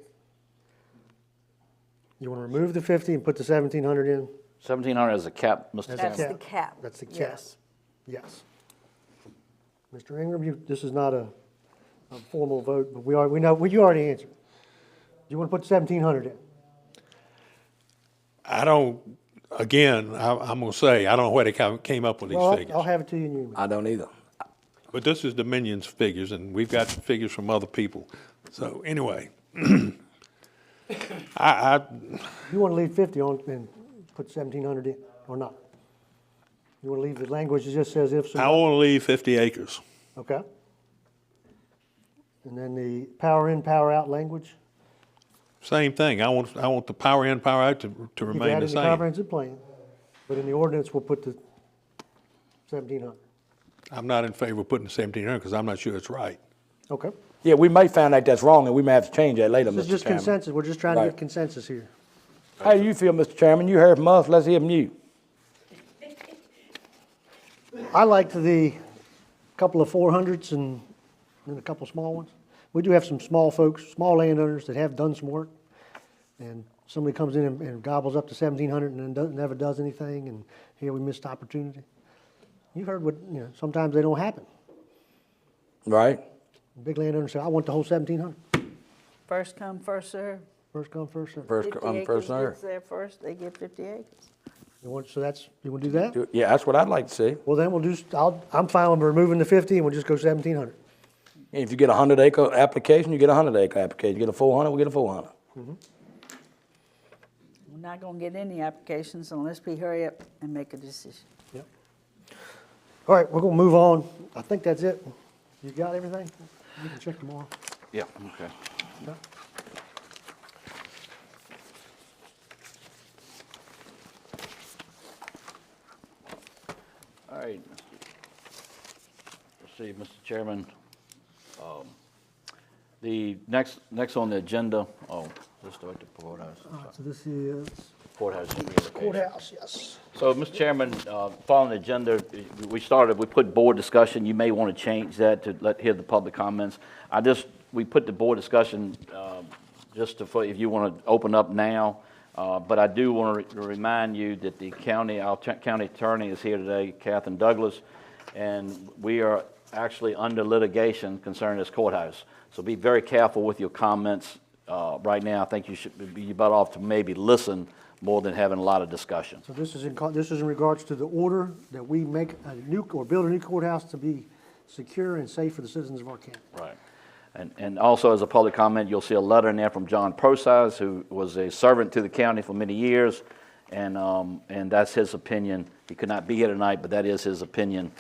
You want to remove the 50 and put the 1,700 in? 1,700 is a cap, Mr. As a That's Chairman. the cap. That's the cap. Yes. Yes. Mr. Ingram, this is not a formal vote, but we know, well, you already answered. You want to put 1,700 in? I don't, again, I'm gonna say, I don't know where they came up with these Well, figures. I'll have it to you in your email. I don't either. But this is Dominion's figures, and we've got figures from other people. So anyway, I, You want to leave 50 on and put 1,700 in, or not? You want to leave the language that just says if I so? want to leave 50 acres. Okay. And then the power in, power out language? Same thing. I want the power in, power out to You've remain the added the same. comprehensive plan, but in the ordinance, we'll put the 1,700. I'm not in favor of putting the 1,700 because I'm not sure it's right. Okay. Yeah, we may find out that's wrong and we may have to change that later, This is Mr. just Chairman. consensus, we're just trying to Right. get consensus here. How do you feel, Mr. Chairman? You heard from us, let's hear from you. I liked the couple of 400s and a couple small ones. We do have some small folks, small landowners that have done some work. And somebody comes in and gobbles up to 1,700 and then never does anything, and here we missed opportunity. You heard what, sometimes they don't happen. Right? Big landowners say, I want the whole 1,700. First come, first serve. First come, first served. First 50 come, acres first served. gets there first, they get 50 acres. You want to do that? Yeah, that's what I'd like to see. Well, then I'm fine with removing the 50 and we'll just go 1,700. If you get a 100-acre application, you get a 100-acre application. You get a 400, we get a 400. We're not going to get any applications unless we hurry up and make a decision. Yep. All right, we're going to move on. I think that's it. You got everything? You can check tomorrow. Yeah, okay. Okay. All right. Let's see, Mr. Chairman. The next on the agenda, let's start the courthouse. So this is Courthouse relocation. courthouse, yes. So, Mr. Chairman, following the agenda, we put board discussion. You may want to change that to hear the public comments. We put the board discussion if you want to open up now. But I do want to remind you that our county attorney is here today, Catherine Douglas, and we are actually under litigation concerning this courthouse. So be very careful with your comments. Right now, I think you should be better off to maybe listen more than having a lot of discussion. So this is in regards to the order that we make build a new courthouse to be secure and safe for the citizens of our county. Right. And also as a public comment, you'll see a letter in there from John Prosise, who was a servant to the county for many years, and that's his opinion. He could not be here tonight, but that is his opinion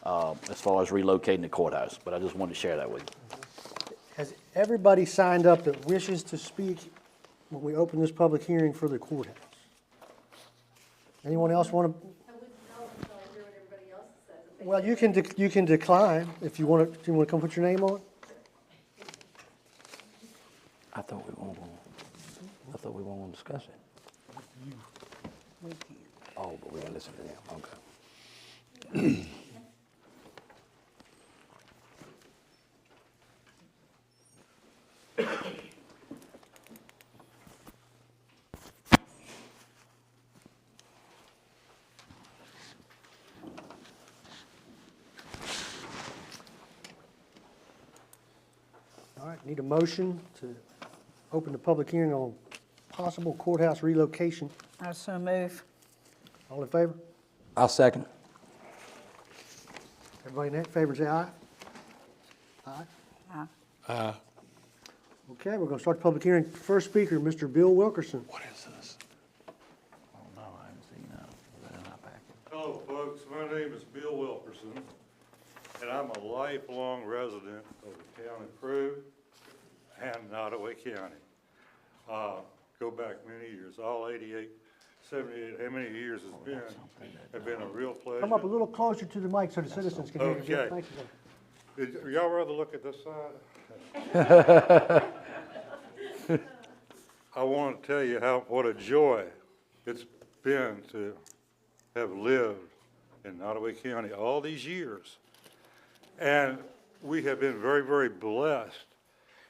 as far as relocating the courthouse. But I just wanted to share that with you. Has everybody signed up that wishes to speak when we open this public hearing for the courthouse? Anyone else want to? Well, you can decline if you want to. Do you want to come put your name on? I thought we weren't going to discuss it. Oh, but we're going to listen to them, okay. All right, need a motion to open the public hearing on possible courthouse relocation. I so move. All in favor? I'll second. Everybody in favor, say aye. Aye. Aye. Okay, we're gonna start the public hearing. First speaker, Mr. Bill Wilkerson. What is this? Oh, no, I haven't seen that. Is that in our packet? Hello, folks. My name is Bill Wilkerson, and I'm a lifelong resident of the town of Crewe and Nottoway County. Go back many years, all 88, 78, how many years it's been. It's been a real pleasure. Come up a little closer to the mic so the citizens can hear you. Okay. Thank you. Y'all rather look at this side? I want to tell you what a joy it's been to have lived in Nottoway County all these years. And we have been very, very blessed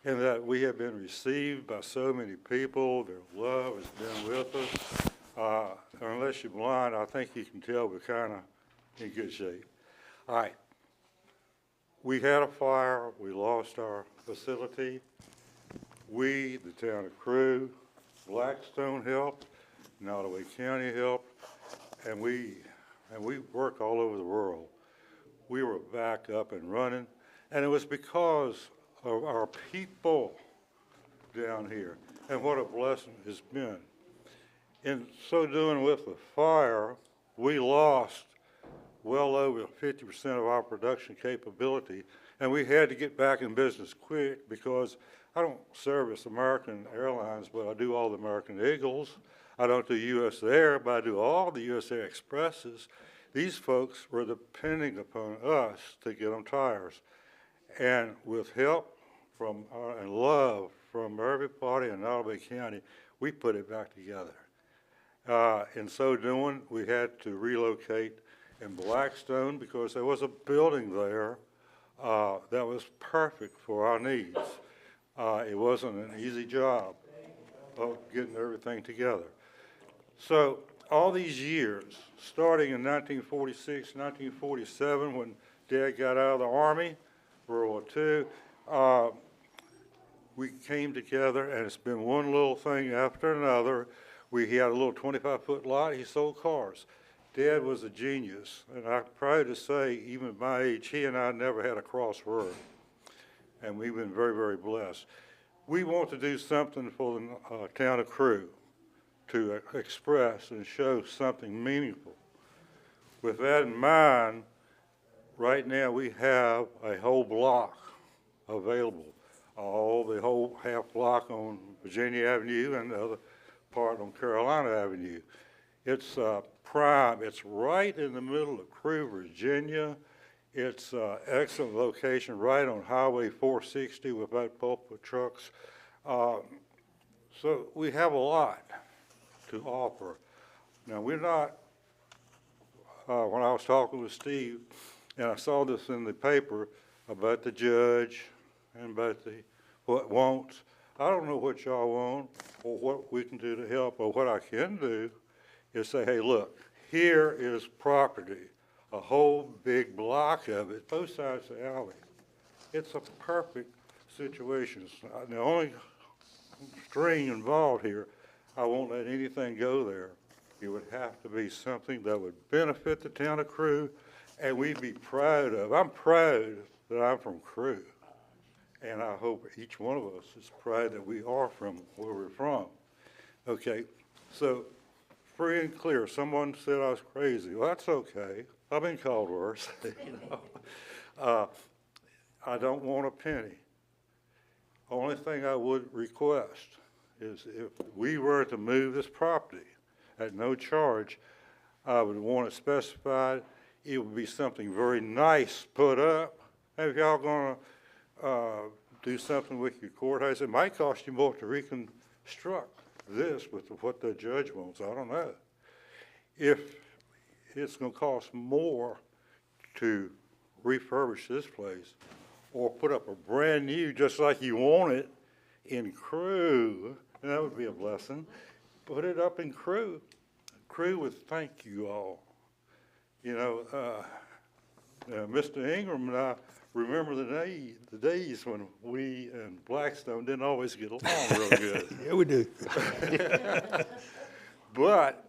in that we have been received by so many people. Their love has been with us. Unless you're blind, I think you can tell we're kind of in good shape. All right. We had a fire. We lost our facility. We, the town of Crewe, Blackstone helped, Nottoway County helped, and we work all over the world. We were back up and running, and it was because of our people down here, and what a blessing it's been. In so doing with the fire, we lost well over 50% of our production capability, and we had to get back in business quick because I don't service American Airlines, but I do all the American Eagles. I don't do US Air, but I do all the US Air Expresses. These folks were depending upon us to get them tires. And with help from and love from everybody in Nottoway County, we put it back together. In so doing, we had to relocate in Blackstone because there was a building there that was perfect for our needs. It wasn't an easy job of getting everything together. So all these years, starting in 1946, 1947, when Dad got out of the Army, World War II, we came together, and it's been one little thing after another. We had a little 25-foot lot. He sold cars. Dad was a genius, and I'm proud to say, even at my age, he and I never had a crossword, and we've been very, very blessed. We want to do something for the town of Crewe to express and show something meaningful. With that in mind, right now we have a whole block available, the whole half block on Virginia Avenue and the other part on Carolina Avenue. It's prime. It's right in the middle of Crewe, Virginia. It's an excellent location right on Highway 460 without pulpit trucks. So we have a lot to offer. Now, we're not, when I was talking with Steve, and I saw this in the paper about the judge and about what wants. I don't know what y'all want or what we can do to help, or what I can do is say, hey, look, here is property, a whole big block of it, both sides of the alley. It's a perfect situation. The only string involved here, I won't let anything go there. It would have to be something that would benefit the town of Crewe, and we'd be proud of. I'm proud that I'm from Crewe, and I hope each one of us is proud that we are from where we're from. Okay, so free and clear. Someone said I was crazy. Well, that's okay. I've been called worse. I don't want a penny. Only thing I would request is if we were to move this property at no charge, I would want it specified. It would be something very nice put up. And if y'all gonna do something with your courthouse, it might cost you more to reconstruct this with what the judge wants. I don't know. If it's gonna cost more to refurbish this place or put up a brand new, just like you want it in Crewe, that would be a blessing. Put it up in Crewe. Crewe would thank you all. You know, Mr. Ingram and I remember the days when we and Blackstone didn't always get along real good. Yeah, we do. But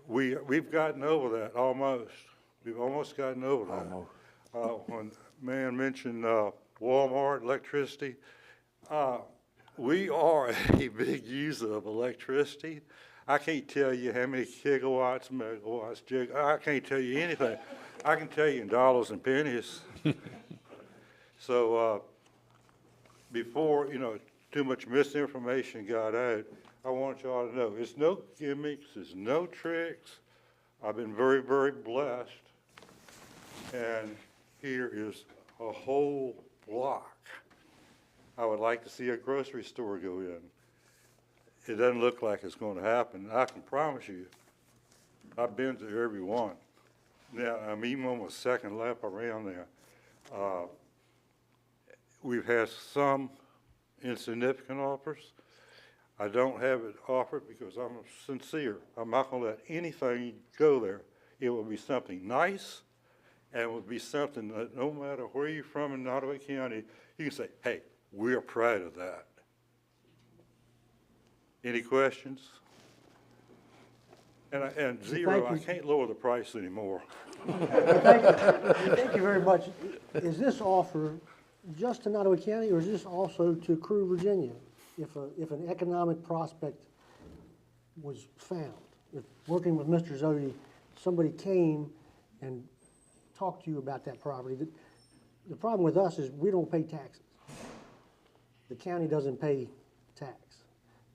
we've gotten over that, almost. We've almost gotten over that. When man mentioned Walmart, electricity, we are a big user of electricity. I can't tell you how many gigawatts, megawatts, I can't tell you anything. I can tell you in dollars and pennies. So before, too much misinformation got out, I want y'all to know, it's no gimmicks, it's no tricks. I've been very, very blessed. And here is a whole block. I would like to see a grocery store go in. It doesn't look like it's going to happen. I can promise you, I've been to every one. Now, I'm even on my second lap around there. We've had some insignificant offers. I don't have it offered because I'm sincere. I'm not going to let anything go there. It will be something nice, and it will be something that no matter where you're from in Nottoway County, you can say, hey, we're proud of that. Any questions? And zero, I can't lower the price anymore. Thank you very much. Is this offer just to Nottoway County, or is this also to Crewe, Virginia? If an economic prospect was found, if working with Mr. Zodi, somebody came and talked to you about that property, the problem with us is we don't pay taxes. The county doesn't pay tax.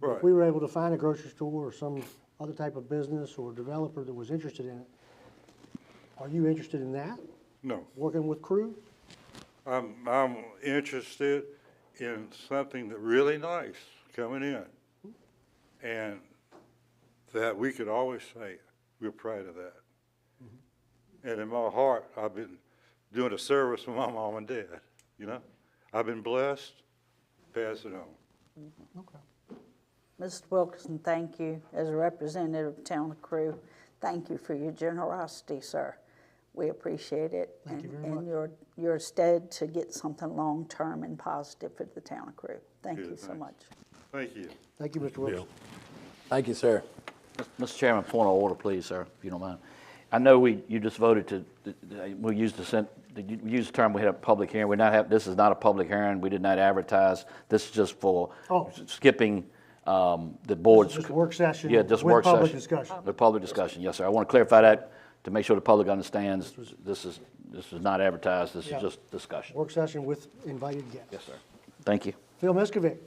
Right. If we were able to find a grocery store or some other type of business or developer that was interested in it, are you interested in that? No. Working with Crewe? I'm interested in something that really nice coming in, and that we could always say, we're proud of that. And in my heart, I've been doing a service for my mom and dad, I've been blessed, pass it on. Okay. Mr. Wilkerson, thank you. As a representative of Town of Crewe, thank you for your generosity, sir. We appreciate it. Thank you very and your stead to get something long-term and positive for the Town of Crewe. Thank Good, you so thanks. much. Thank you. Thank you, Mr. Wilson. Thank you, sir. Mr. Chairman, point of order, please, sir, if you don't mind. I know you just voted to, we used the term, we had a public hearing. This is not a public hearing. We did not advertise. This is just for skipping the board's. Just work session. Yeah, just with work public session. discussion. The public discussion, yes, sir. I want to clarify that to make sure the public understands this is not advertised. This is just discussion. Work session with invited guests. Yes, sir. Thank you. Phil Miskovic.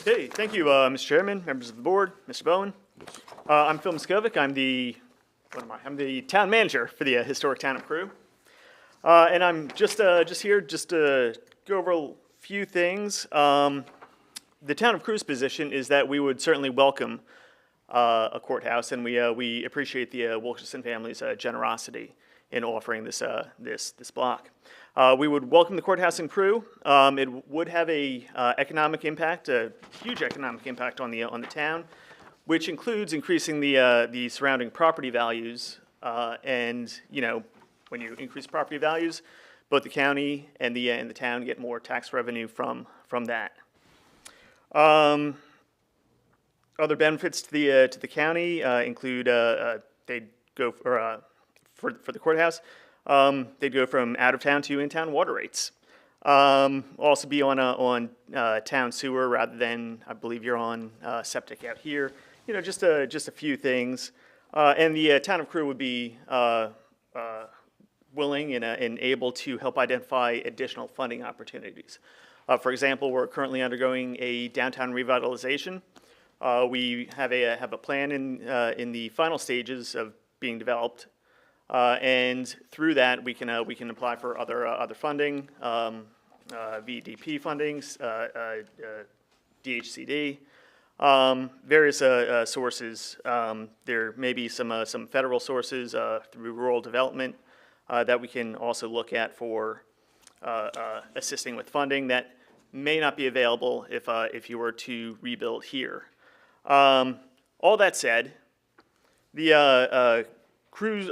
Okay, thank you, Mr. Chairman, members of the board, Mr. Bowen. I'm Phil Miskovic. I'm the town manager for the historic town of Crewe. And I'm just here to go over a few things. The town of Crewe's position is that we would certainly welcome a courthouse, and we appreciate the Worksession family's generosity in offering this block. We would welcome the courthouse in Crewe. It would have a economic impact, a huge economic impact on the town, which includes increasing the surrounding property values. And when you increase property values, both the county and the town get more tax revenue from that. Other benefits to the county include they'd go for the courthouse. They'd go from out of town to in town water rates. Also be on town sewer rather than, I believe you're on septic out here. Just a few things. And the town of Crewe would be willing and able to help identify additional funding opportunities. For example, we're currently undergoing a downtown revitalization. We have a plan in the final stages of being developed. And through that, we can apply for other funding, VDP fundings, DHCD, various sources. There may be some federal sources through rural development that we can also look at for assisting with funding that may not be available if you were to rebuild here. All that said, the crews,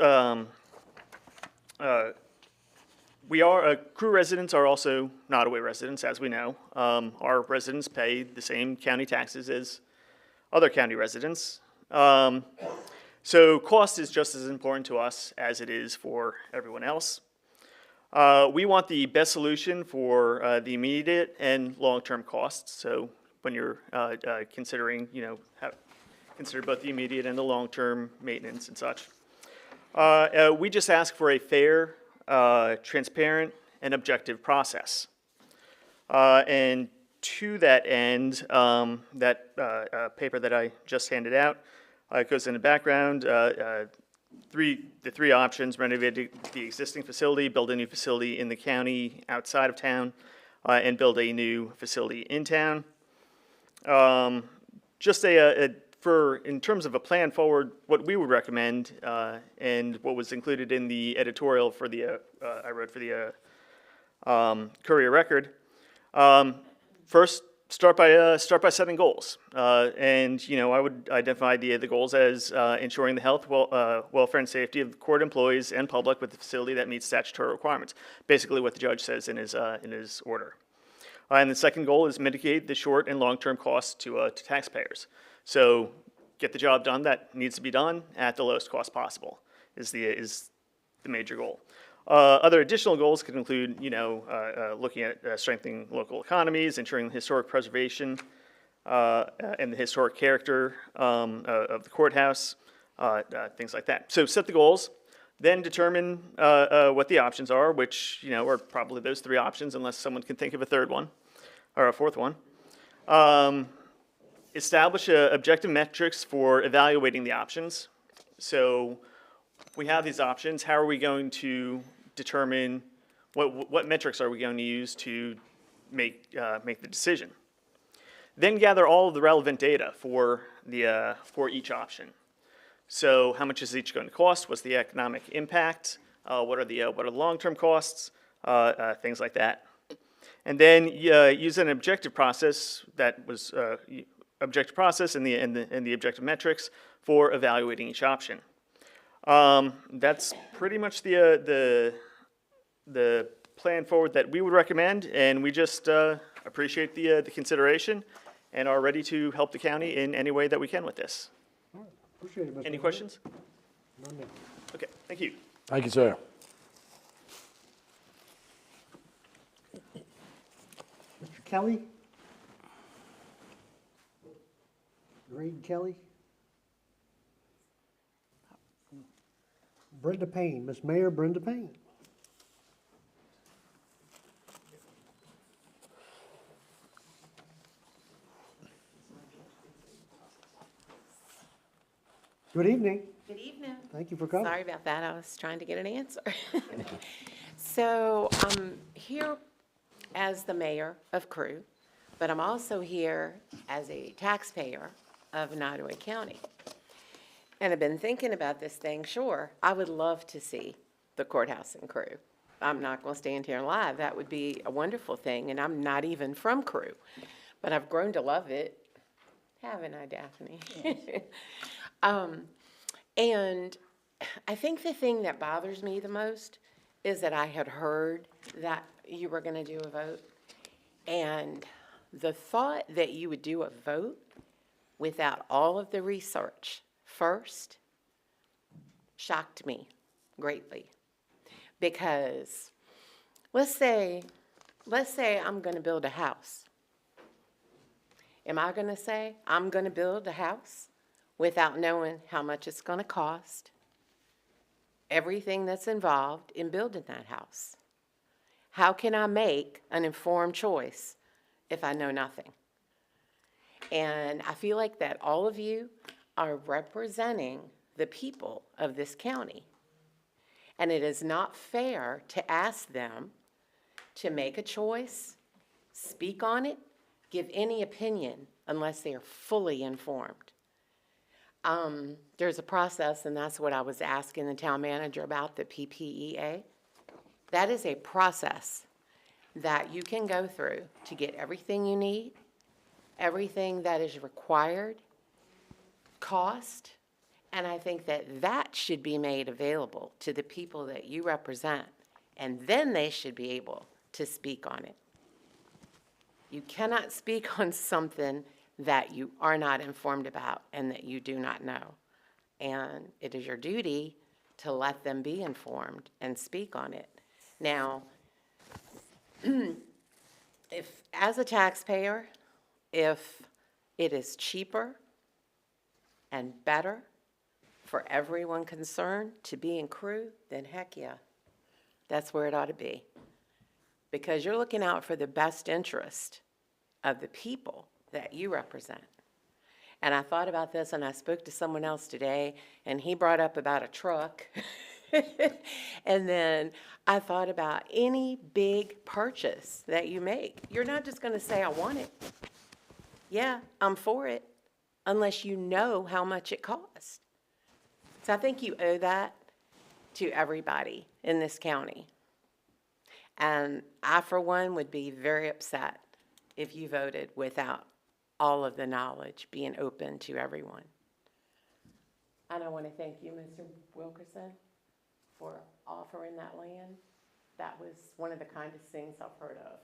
crew residents are also Nottoway residents, as we know. Our residents pay the same county taxes as other county residents. So cost is just as important to us as it is for everyone else. We want the best solution for the immediate and long-term costs. So when you're considering, consider both the immediate and the long-term maintenance and such. We just ask for a fair, transparent, and objective process. And to that end, that paper that I just handed out goes in the background. The three options: renovate the existing facility, build a new facility in the county outside of town, and build a new facility in town. Just in terms of a plan forward, what we would recommend, and what was included in the editorial for the I wrote for the Courier Record. First, start by setting goals, and I would identify the goals as ensuring the health, welfare, and safety of court employees and public with a facility that meets statutory requirements. Basically, what the judge says in his order. And the second goal is mitigate the short and long-term costs to taxpayers. So get the job done that needs to be done at the lowest cost possible is the major goal. Other additional goals could include, looking at strengthening local economies, ensuring historic preservation and the historic character of the courthouse, things like that. So set the goals, then determine what the options are, which are probably those three options, unless someone can think of a third one or a fourth one. Establish objective metrics for evaluating the options. So we have these options. How are we going to determine what metrics are we going to use to make the decision? Then gather all of the relevant data for each option. So how much is each going to cost? What's the economic impact? What are the long-term costs? Things like that. And then use an objective process that was objective process and the objective metrics for evaluating each option. That's pretty much the plan forward that we would recommend, and we just appreciate the consideration and are ready to help the county in any way that we can with this. All right, appreciate it, Mr. Any President. questions? None now. Okay, thank you. Thank you, sir. Mr. Kelly? Grade Kelly? Brenda Payne, Miss Mayor Brenda Payne. Good evening. Good evening. Thank you for coming. Sorry about that. I was trying to get an answer. So I'm here as the mayor of Crew, but I'm also here as a taxpayer of Nottoway County. And I've been thinking about this thing. Sure, I would love to see the courthouse in Crew. I'm not going to stand here and lie. That would be a wonderful thing, and I'm not even from Crew. But I've grown to love it, haven't I, Daphne? Yes. And I think the thing that bothers me the most is that I had heard that you were going to do a vote. And the thought that you would do a vote without all of the research first shocked me greatly. Because let's say I'm going to build a house. Am I going to say I'm going to build a house without knowing how much it's going to cost, everything that's involved in building that house? How can I make an informed choice if I know nothing? And I feel like that all of you are representing the people of this county. And it is not fair to ask them to make a choice, speak on it, give any opinion unless they are fully informed. There's a process, and that's what I was asking the town manager about, the PPEA. That is a process that you can go through to get everything you need, everything that is required, cost, and I think that that should be made available to the people that you represent, and then they should be able to speak on it. You cannot speak on something that you are not informed about and that you do not know. And it is your duty to let them be informed and speak on it. Now, if, as a taxpayer, if it is cheaper and better for everyone concerned to be in Crew, then heck yeah, that's where it ought to be. Because you're looking out for the best interest of the people that you represent. And I thought about this, and I spoke to someone else today, and he brought up about a truck. And then I thought about any big purchase that you make. You're not just going to say, I want it. Yeah, I'm for it, unless you know how much it costs. So I think you owe that to everybody in this county. And I, for one, would be very upset if you voted without all of the knowledge being open to everyone. And I want to thank you, Mr. Wilkerson, for offering that land. That was one of the kindest things I've heard of.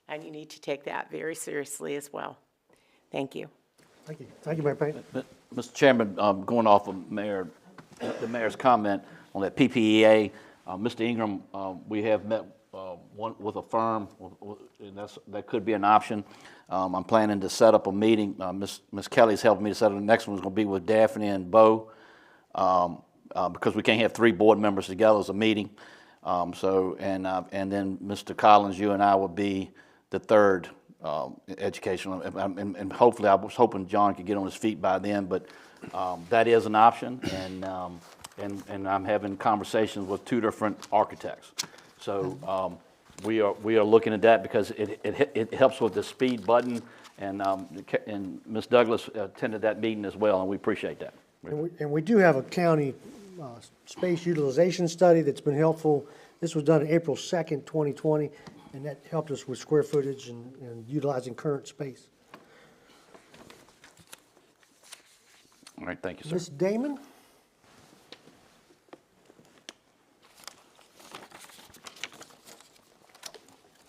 And you need to take that very seriously as well. Thank you. Thank you. Thank you, Mayor Payne. Mr. Chairman, going off of the mayor's comment on that PPEA, Mr. Ingram, we have met with a firm, and that could be an option. I'm planning to set up a meeting. Ms. Kelly's helping me to set up. The next one's going to be with Daphne and Bo, because we can't have 3 board members together as a meeting. And then Mr. Collins, you and I will be the third educational, and hopefully I was hoping John could get on his feet by then, but that is an option, and I'm having conversations with 2 different architects. So we are looking at that because it helps with the speed button, and Ms. Douglas attended that meeting as well, and we appreciate that. And we do have a county space utilization study that's been helpful. This was done April 2nd, 2020, and that helped us with square footage and utilizing current space. All right, thank you, sir. Ms. Damon?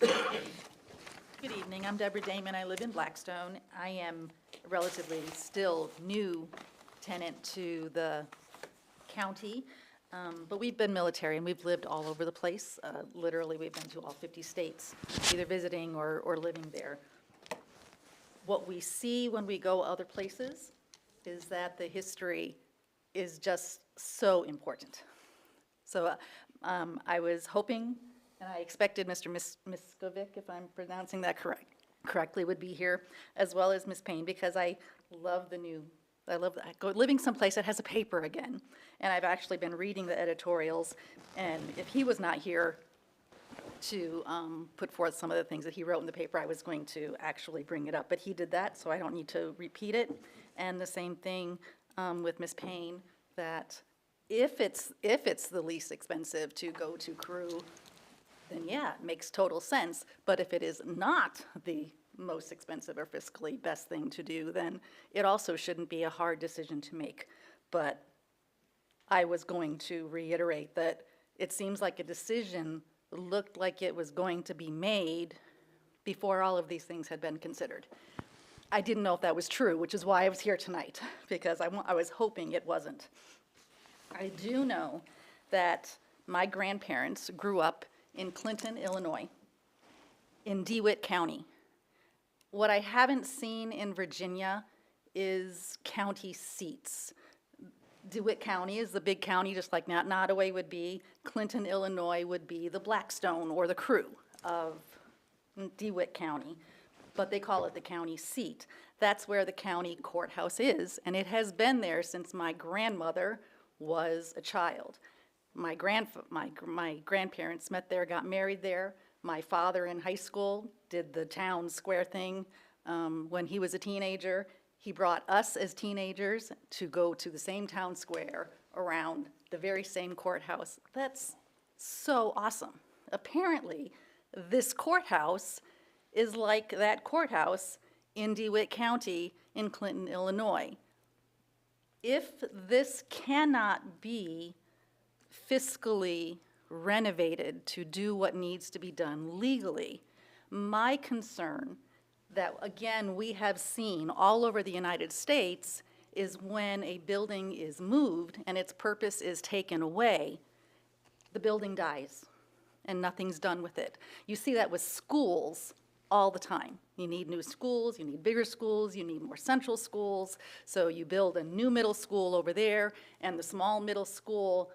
Good evening, I'm Deborah Damon, I live in Blackstone. I am a relatively still new tenant to the county, but we've been military and we've lived all over the place. Literally, we've been to all 50 states, either visiting or living there. What we see when we go other places is that the history is just so important. So I was hoping, and I expected Mr. Miskovic, if I'm pronouncing that correctly, would be here, as well as Ms. Payne, because I love living someplace that has a paper again. And I've actually been reading the editorials, and if he was not here to put forth some of the things that he wrote in the paper, I was going to actually bring it up. But he did that, so I don't need to repeat it. And the same thing with Ms. Payne, that if it's the least expensive to go to Crew, then yeah, it makes total sense. But if it is not the most expensive or fiscally best thing to do, then it also shouldn't be a hard decision to make. But I was going to reiterate that it seems like a decision looked like it was going to be made before all of these things had been considered. I didn't know if that was true, which is why I was here tonight, because I was hoping it wasn't. I do know that my grandparents grew up in Clinton, Illinois, in DeWitt County. What I haven't seen in Virginia is county seats. DeWitt County is the big county, just like Nottoway would be. Clinton, Illinois would be the Blackstone or the Crew of DeWitt County, but they call it the county seat. That's where the county courthouse is, and it has been there since my grandmother was a child. My grandparents met there, got married there. My father in high school did the town square thing when he was a teenager. He brought us as teenagers to go to the same town square around the very same courthouse. That's so awesome. Apparently, this courthouse is like that courthouse in DeWitt County in Clinton, Illinois. If this cannot be fiscally renovated to do what needs to be done legally, my concern that, again, we have seen all over the United States is when a building is moved and its purpose is taken away, the building dies and nothing's done with it. You see that with schools all the time. You need new schools, you need bigger schools, you need more central schools, so you build a new middle school over there, and the small middle school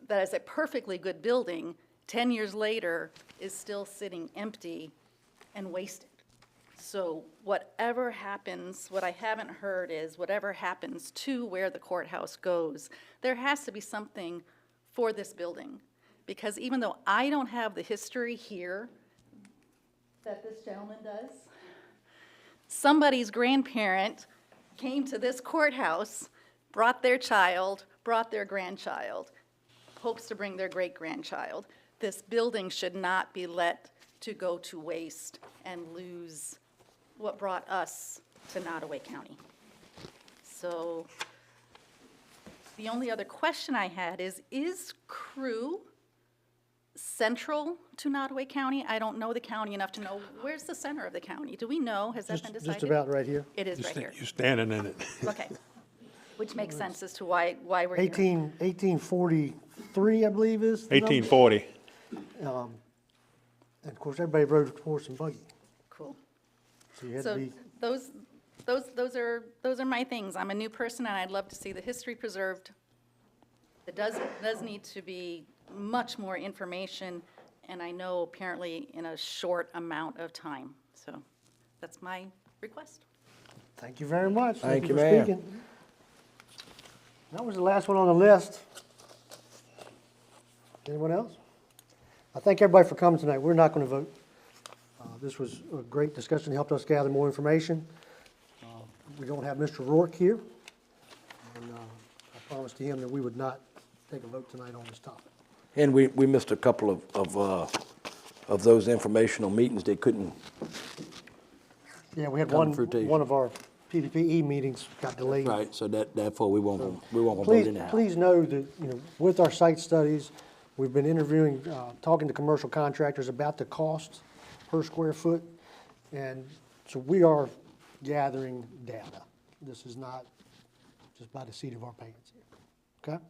that is a perfectly good building, 10 years later, is still sitting empty and wasted. So whatever happens, what I haven't heard is whatever happens to where the courthouse goes, there has to be something for this building. Because even though I don't have the history here that this gentleman does, somebody's grandparent came to this courthouse, brought their child, brought their grandchild, hopes to bring their great-grandchild. This building should not be let to go to waste and lose what brought us to Nottoway County. So the only other question I had is Crew central to Nottoway County? I don't know the county enough to know. Where's the center of the county? Do we know? Has that been decided? Just about right here. It is right here. You're standing in it. Okay. Which makes sense as to why we're here. 1843, I believe is the number. 1840. And of course, everybody rode horse and buggy. Cool. So you had to So be, those are my things. I'm a new person, and I'd love to see the history preserved. It does need to be much more information, and I know apparently in a short amount of time. So that's my request. thank you very much. Thank you, for ma'am. speaking. That was the last one on the list. Anyone else? I thank everybody for coming tonight. We're not going to vote. This was a great discussion, helped us gather more information. We don't have Mr. Rourke here, and I promised to him that we would not take a vote tonight on this topic. And we missed a couple of those informational meetings that couldn't, Yeah, we had Come one fruitation. of our PDPE meetings got delayed. right, so therefore we won't vote Please, anyhow. please know that, with our site studies, we've been interviewing, talking to commercial contractors about the cost per square foot. And so we are gathering data. This is not just by the seat of our pants here, okay?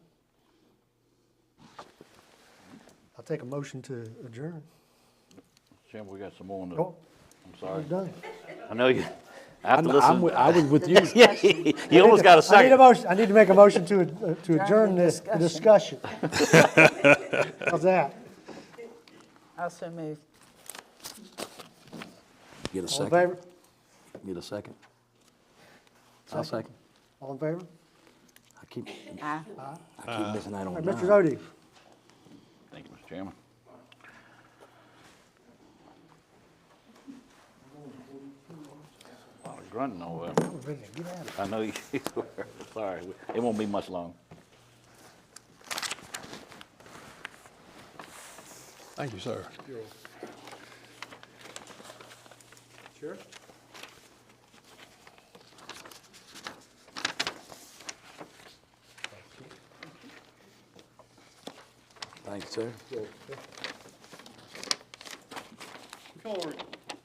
I'll take a motion to adjourn. Chairman, we got some more on the, Oh, I'm we're sorry. done. I know you, I have to I listen. was with you. Yeah, you almost got a I need a second. motion, I need to make a motion to adjourn the discussion. How's that? Also move. Get a All in second. favor? Get a second. I'll second. All in favor? I keep missing out All on right, Mr. mine. Zodi. Thank you, Mr. Chairman. I was grunting over there. We're ready to get out of here. I know you were. Sorry, it won't be much long. Thank you, sir. Sure. Thanks, sir.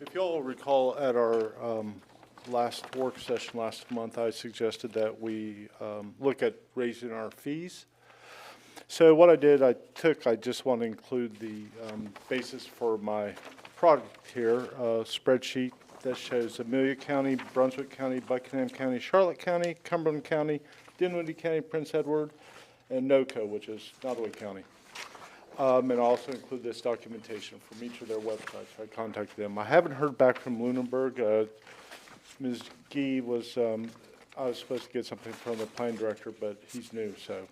If y'all recall, at our last work session last month, I suggested that we look at raising our fees. So what I did, I just want to include the basis for my product here, a spreadsheet that shows Amelia County, Brunswick County, Buckingham County, Charlotte County, Cumberland County, Dinwiddie County, Prince Edward, and NOCO, which is Nottoway County. And I'll also include this documentation from each of their websites. I contacted them. I haven't heard back from Lunenburg. Ms. Gee was, I was supposed to get something from the planning director, but he's new, so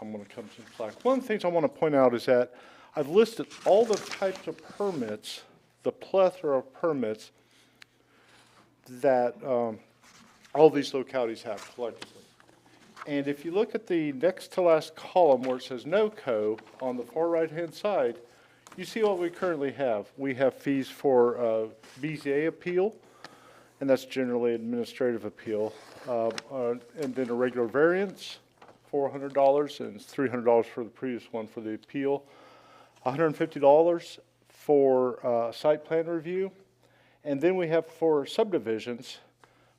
I'm going to come some slack. One of the things I want to point out is that I've listed all the types of permits the plethora of permits that all these localities have collectively. And if you look at the next to last column where it says NOCO on the far right-hand side, you see what we currently have. We have fees for BZA appeal, and that's generally administrative appeal, and then a regular variance, $400, and it's $300 for the previous one for the appeal, $150 for site plan review, and then we have for subdivisions,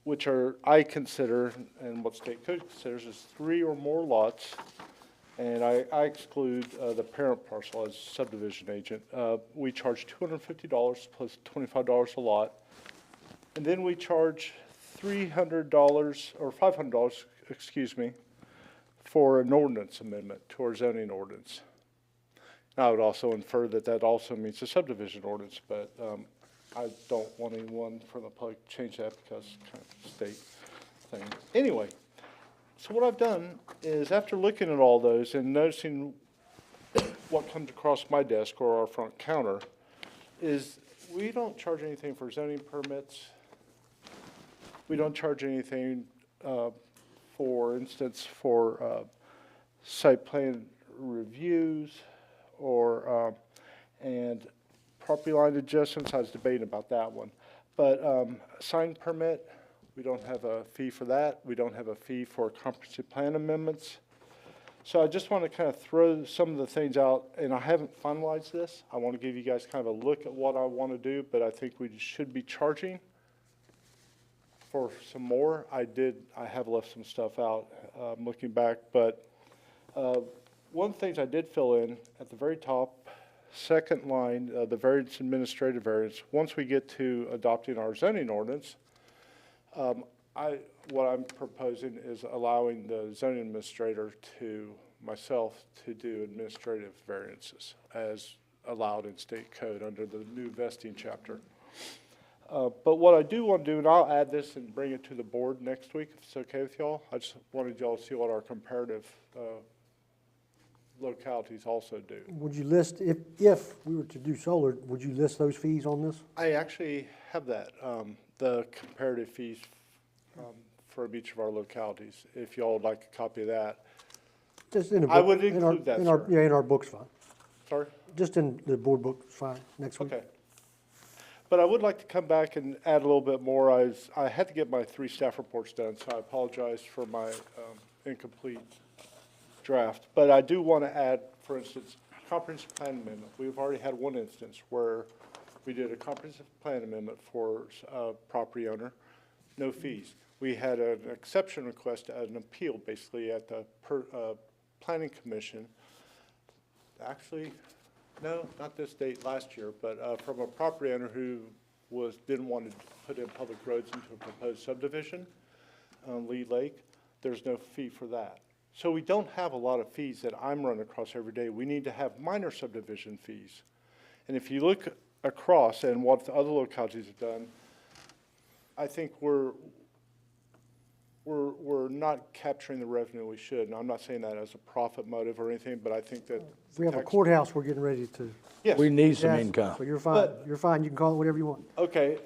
which are, I consider, and what state code considers, is 3 or more lots, and I exclude the parent parcel as subdivision agent. We charge $250 plus $25 a lot, and then we charge $300 or $500, excuse me, for an ordinance amendment to our zoning ordinance. I would also infer that that also means a subdivision ordinance, but I don't want anyone from the public to change that because it's kind of a state thing. Anyway, so what I've done is after looking at all those and noticing what comes across my desk or our front counter is we don't charge anything for zoning permits. We don't charge anything, for instance, for site plan reviews or, and property line adjustments. I was debating about that one. But sign permit, we don't have a fee for that. We don't have a fee for comprehensive plan amendments. So I just want to kind of throw some of the things out, and I haven't finalized this. I want to give you guys kind of a look at what I want to do, but I think we should be charging for some more. I have left some stuff out, looking back, but one of the things I did fill in at the very top, second line, the variance, administrative variance, once we get to adopting our zoning ordinance, what I'm proposing is allowing the zoning administrator to, myself, to do administrative variances as allowed in state code under the new vesting chapter. But what I do want to do, and I'll add this and bring it to the board next week, if it's okay with y'all. I just wanted y'all to see what our comparative localities also do. Would you list, if we were to do solar, would you list those fees on this? I actually have that, the comparative fees for each of our localities. If y'all would like a copy of that. Just in a I book- would in our- include that, in our- sir. Yeah, in our book's fine. Sorry? Just in the board book, fine, next week. Okay. But I would like to come back and add a little bit more. I had to get my 3 staff reports done, so I apologize for my incomplete draft. But I do want to add, for instance, comprehensive plan amendment. We've already had one instance where we did a comprehensive plan amendment for a property owner, no fees. We had an exception request, an appeal basically at the planning commission. Actually, no, not this date, last year, but from a property owner who didn't want to put in public roads into a proposed subdivision on Lee Lake. There's no fee for that. So we don't have a lot of fees that I'm running across every day. We need to have minor subdivision fees. And if you look across and what the other localities have done, I think we're not capturing the revenue we should. And I'm not saying that as a profit motive or anything, but I think that. We have a courthouse we're getting ready to. Yes. We need some Yes, income. So you're fine, But- you're fine, you can call it whatever you want. Okay,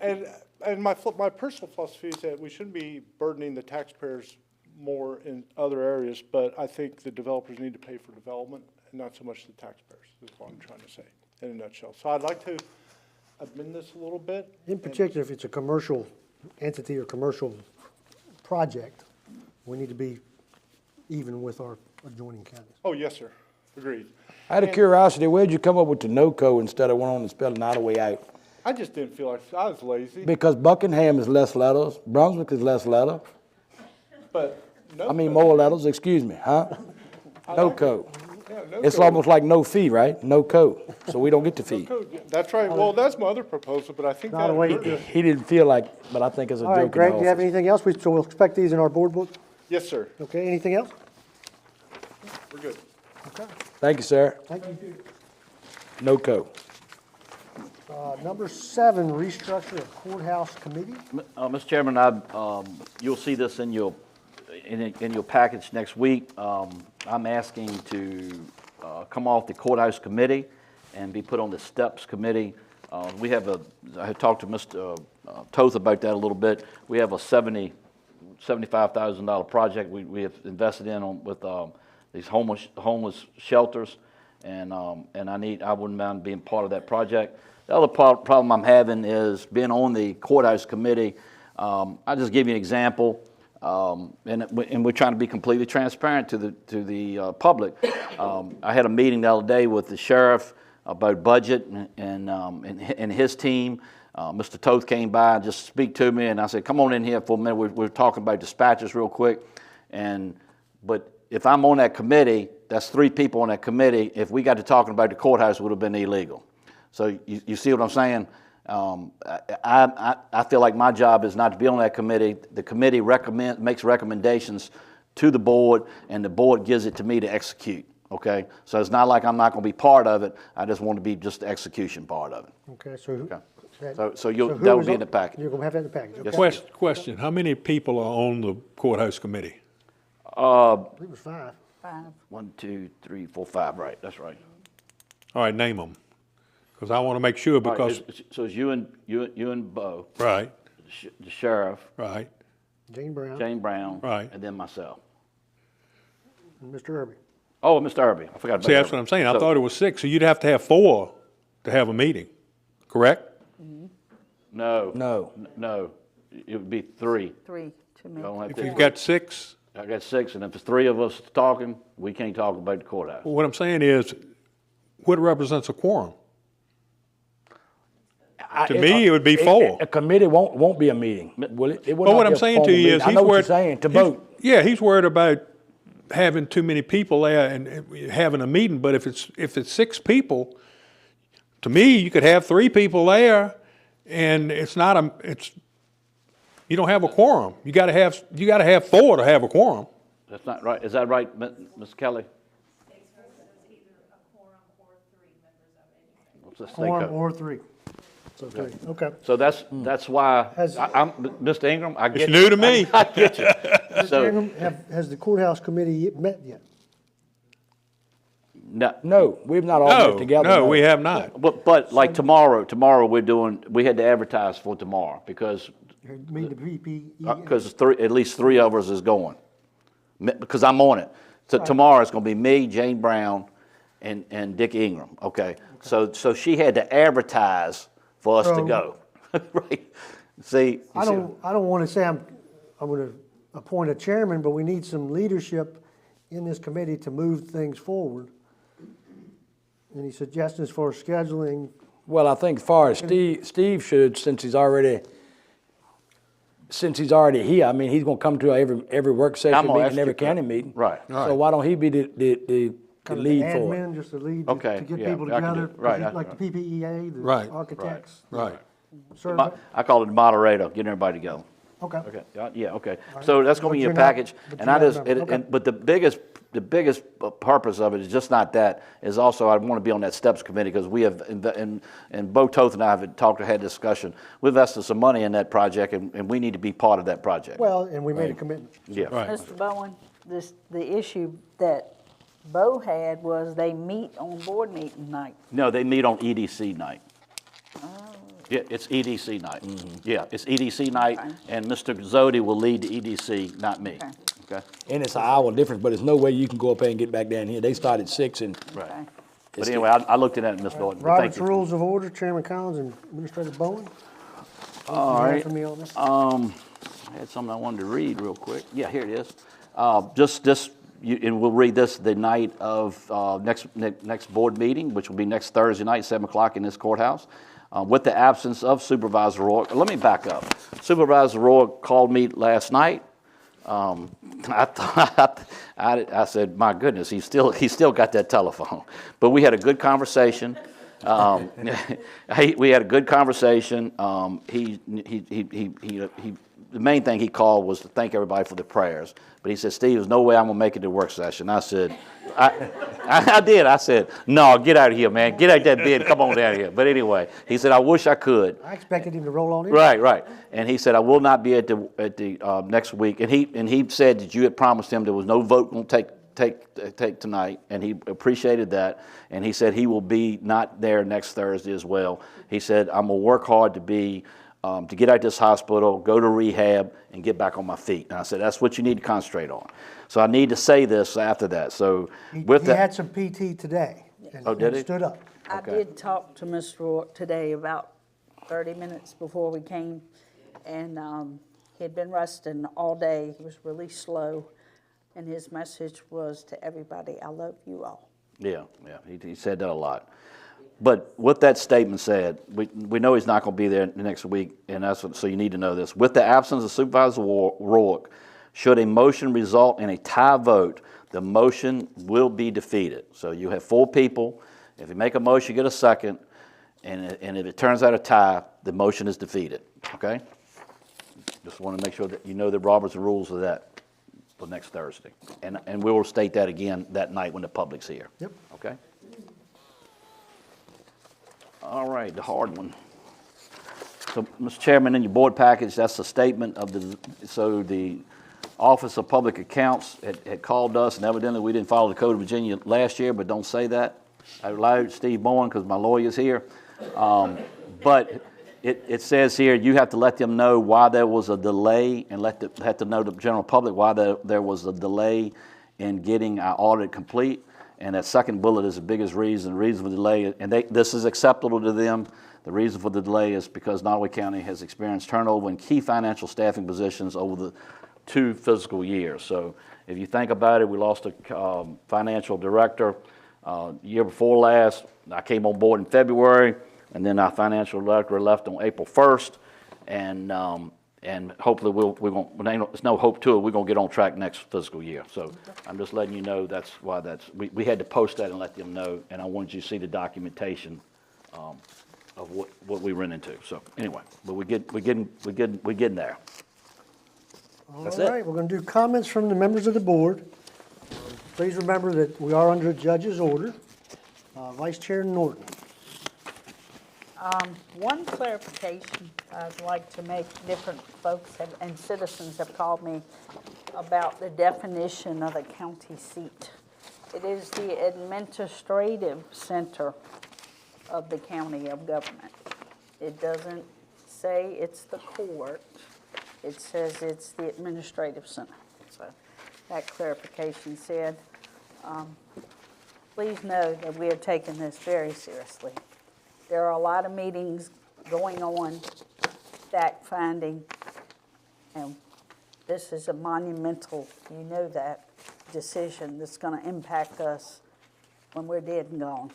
and my personal philosophy is that we shouldn't be burdening the taxpayers more in other areas, but I think the developers need to pay for development and not so much the taxpayers, is what I'm trying to say in a nutshell. So I'd like to amend this a little bit. In particular, if it's a commercial entity or commercial project, we need to be even with our adjoining counties. Oh, yes, sir, agreed. Out of curiosity, where'd you come up with the NOCO instead of one on the spelling Nottoway out? I just didn't feel like, I was lazy, Because Buckingham is less letters, Brunswick is less letter. but no. I mean, more letters, excuse me, huh? NOCO. Yeah, no It's code. almost like no fee, right? No code. So we don't get the No fee. code, yeah, that's right, well, that's my other proposal, but I think Not that. a way. He didn't feel like, but I think it's a All right, joke in Greg, the do you have office. anything else? So we'll expect these in our board book? Yes, sir, Okay, anything else? we're good. Thank you, sir. Thank you. NOCO. Number 7, restructure of courthouse committee. Mr. Chairman, you'll see this in your package next week. I'm asking to come off the courthouse committee and be put on the steps committee. We have I had talked to Mr. Toth about that a little bit. We have a $75,000 project we have invested in with these homeless shelters, and I wouldn't mind being part of that project. The other problem I'm having is being on the courthouse committee. I'll just give you an example, and we're trying to be completely transparent to the public. I had a meeting the other day with the sheriff about budget and his team. Mr. Toth came by and just speak to me, and I said, "Come on in here for a minute. We're talking about dispatchers real quick." But if I'm on that committee, that's 3 people on that committee. If we got to talking about the courthouse, it would have been illegal. So you see what I'm saying? I feel like my job is not to be on that committee. The committee makes recommendations to the board, and the board gives it to me to execute. Okay, so it's not like I'm not going to be part of it. I just want to be just the execution part of it. Okay, so. Okay. that- So who that will is be on- in the package. You're gonna have that in the package, okay? Yes. Question, how many people are on the courthouse committee? I believe it was 5. 1, 2, 3, 4, 5. Right, that's right. All right, name them, because I want to make sure, All right, because, so it's you and Bo, right, the sheriff, right, Jane Brown, Jane Brown, Right. and then myself. and Mr. Irby. Oh, Mr. Irby, I forgot about see, that's Irby. what I'm saying, I So- thought it was 6, so you'd have to have 4 to have a meeting, correct? No. No. No, it would be 3. 3 to me. I don't have If to- you've got 6, I got 6, and if it's 3 of us talking, we can't talk about the courthouse. what I'm saying is, what represents a quorum? To me, it would be 4. A committee won't be a meeting, will it? It will But not what be I'm a saying to formal you meeting. is, I he's know what you're worried. saying, to he's- vote. Yeah, he's worried about having too many people there and having a meeting, but if it's 6 people, to me, you could have 3 people there, and you don't have a quorum. You gotta have 4 to have a quorum. That's not right. Is that right, Ms. Kelly? Let's just think Quorum of- or 3. So 3, okay. So that's why, Has- I'm, Mr. Ingram, I get It's you. new to me. I get you. Mr. So, Ingram, has the courthouse committee met yet? no, No, we've not all met together. No, we have not. but like tomorrow we had to advertise for tomorrow because You mean the PPE? at least 3 of us is going. Because I'm on it. So tomorrow it's gonna be me, Jane Brown, and Dick Ingram, okay? So she had to advertise for us to So- go, right? See? I don't want to say I'm going to appoint a chairman, but we need some leadership in this committee to move things forward. Any suggestions for scheduling? Well, I think as far as Steve should, since he's already here, I mean, he's gonna come to every work session I'm gonna meeting, ask and every you- county meeting. Right. So why don't he be the Kind of lead the for it? admin, just the lead Okay, to get yeah, people I can do together, it. Right, like the PPEA, the Right, architects. Right. survey? I call it the moderator, getting everybody to go. Okay. Okay, yeah, okay. So that's gonna be in your But you're not- package, but and you're I not just, a member. Okay. but the biggest purpose of it is just not that, is also I wanna be on that STEPS committee, because we have, and Bo Toth and I have had discussion, we've invested some money in that project, and we need to be part of that project. Well, and we made a commitment. Yeah. Right. Mr. Bowen, the issue that Bo had was they meet on board meeting night. No, they meet on EDC night. Yeah, it's EDC night. Yeah, it's EDC night, Okay. and Mr. Zodi will lead the EDC, not me. Okay. Okay? And it's an hour difference, but there's no way you can go up there and get back down here. They start at 6 and. Right. Okay. But anyway, I looked at that, Ms. Norton, but thank Robert's you. Rules of Order, Chairman Collins and Administrator Bowen. All You have right. for me on this? I had something I wanted to read real quick. Yeah, here it is. And we'll read this the night of next board meeting, which will be next Thursday night, 7 o'clock in this courthouse. With the absence of Supervisor Rourke. Let me back up. Supervisor Rourke called me last night. I said, my goodness, he still got that telephone. But we had a good conversation. We had a good conversation. The main thing he called was to thank everybody for the prayers. But he said, Steve, there's no way I'm gonna make it to work session. I said, I did. I said, no, get out of here, man. Get out that bed. Come on down here. But anyway, he said, I wish I could. I expected him to roll on in. Right. And he said, I will not be at the next week. And he said that you had promised him there was no vote gonna take tonight, and he appreciated that, and he said he will be not there next Thursday as well. He said, I'm gonna work hard to get out of this hospital, go to rehab, and get back on my feet. And I said, that's what you need to concentrate on. So I need to say this after that. So He with that. had some PT today. and- Oh, did and he? stood up. I Okay. did talk to Mr. Rourke today about 30 minutes before we came, and he'd been resting all day. He was really slow, and his message was to everybody, I love you all. Yeah, he said that a lot. But with that statement said, we know he's not going to be there next week, and so you need to know this. With the absence of Supervisor Rourke, should a motion result in a tie vote, the motion will be defeated. So you have 4 people. If you make a motion, you get a second, and if it turns out a tie, the motion is defeated, okay? Just want to make sure that you know the Robert's rules of that for next Thursday. And we will state that again that night when the public's here. Yep. Okay? All right, the hard one. So, Mr. Chairman, in your board package, that's a statement of the Office of Public Accounts had called us, and evidently we didn't follow the Code of Virginia last year, but don't say that. I allowed Steve Bowen because my lawyer's here. But it says here, you have to let them know why there was a delay, and have to know the general public why there was a delay in getting our audit complete. And that second bullet is the biggest reason. The reason for the delay, and this is acceptable to them. The reason for the delay is because Nottoway County has experienced turnover in key financial staffing positions over the 2 fiscal years. So if you think about it, we lost a financial director year before last. I came on board in February, and then our financial director left on April 1st, and hopefully there's no hope to it, we're going to get on track next fiscal year. So I'm just letting you know that's why we had to post that and let them know, and I wanted you to see the documentation of what we ran into. So anyway, but we're getting there. All That's it. right, we're going to do comments from the members of the board. Please remember that we are under a judge's order. Vice Chair Norton. One clarification I'd like to make, different folks and citizens have called me about the definition of a county seat. It is the administrative center of the county of government. It doesn't say it's the court. It says it's the administrative center. So that clarification said, please know that we are taking this very seriously. There are a lot of meetings going on, fact finding, and this is a monumental, you know that, decision that's going to impact us when we're dead and gone.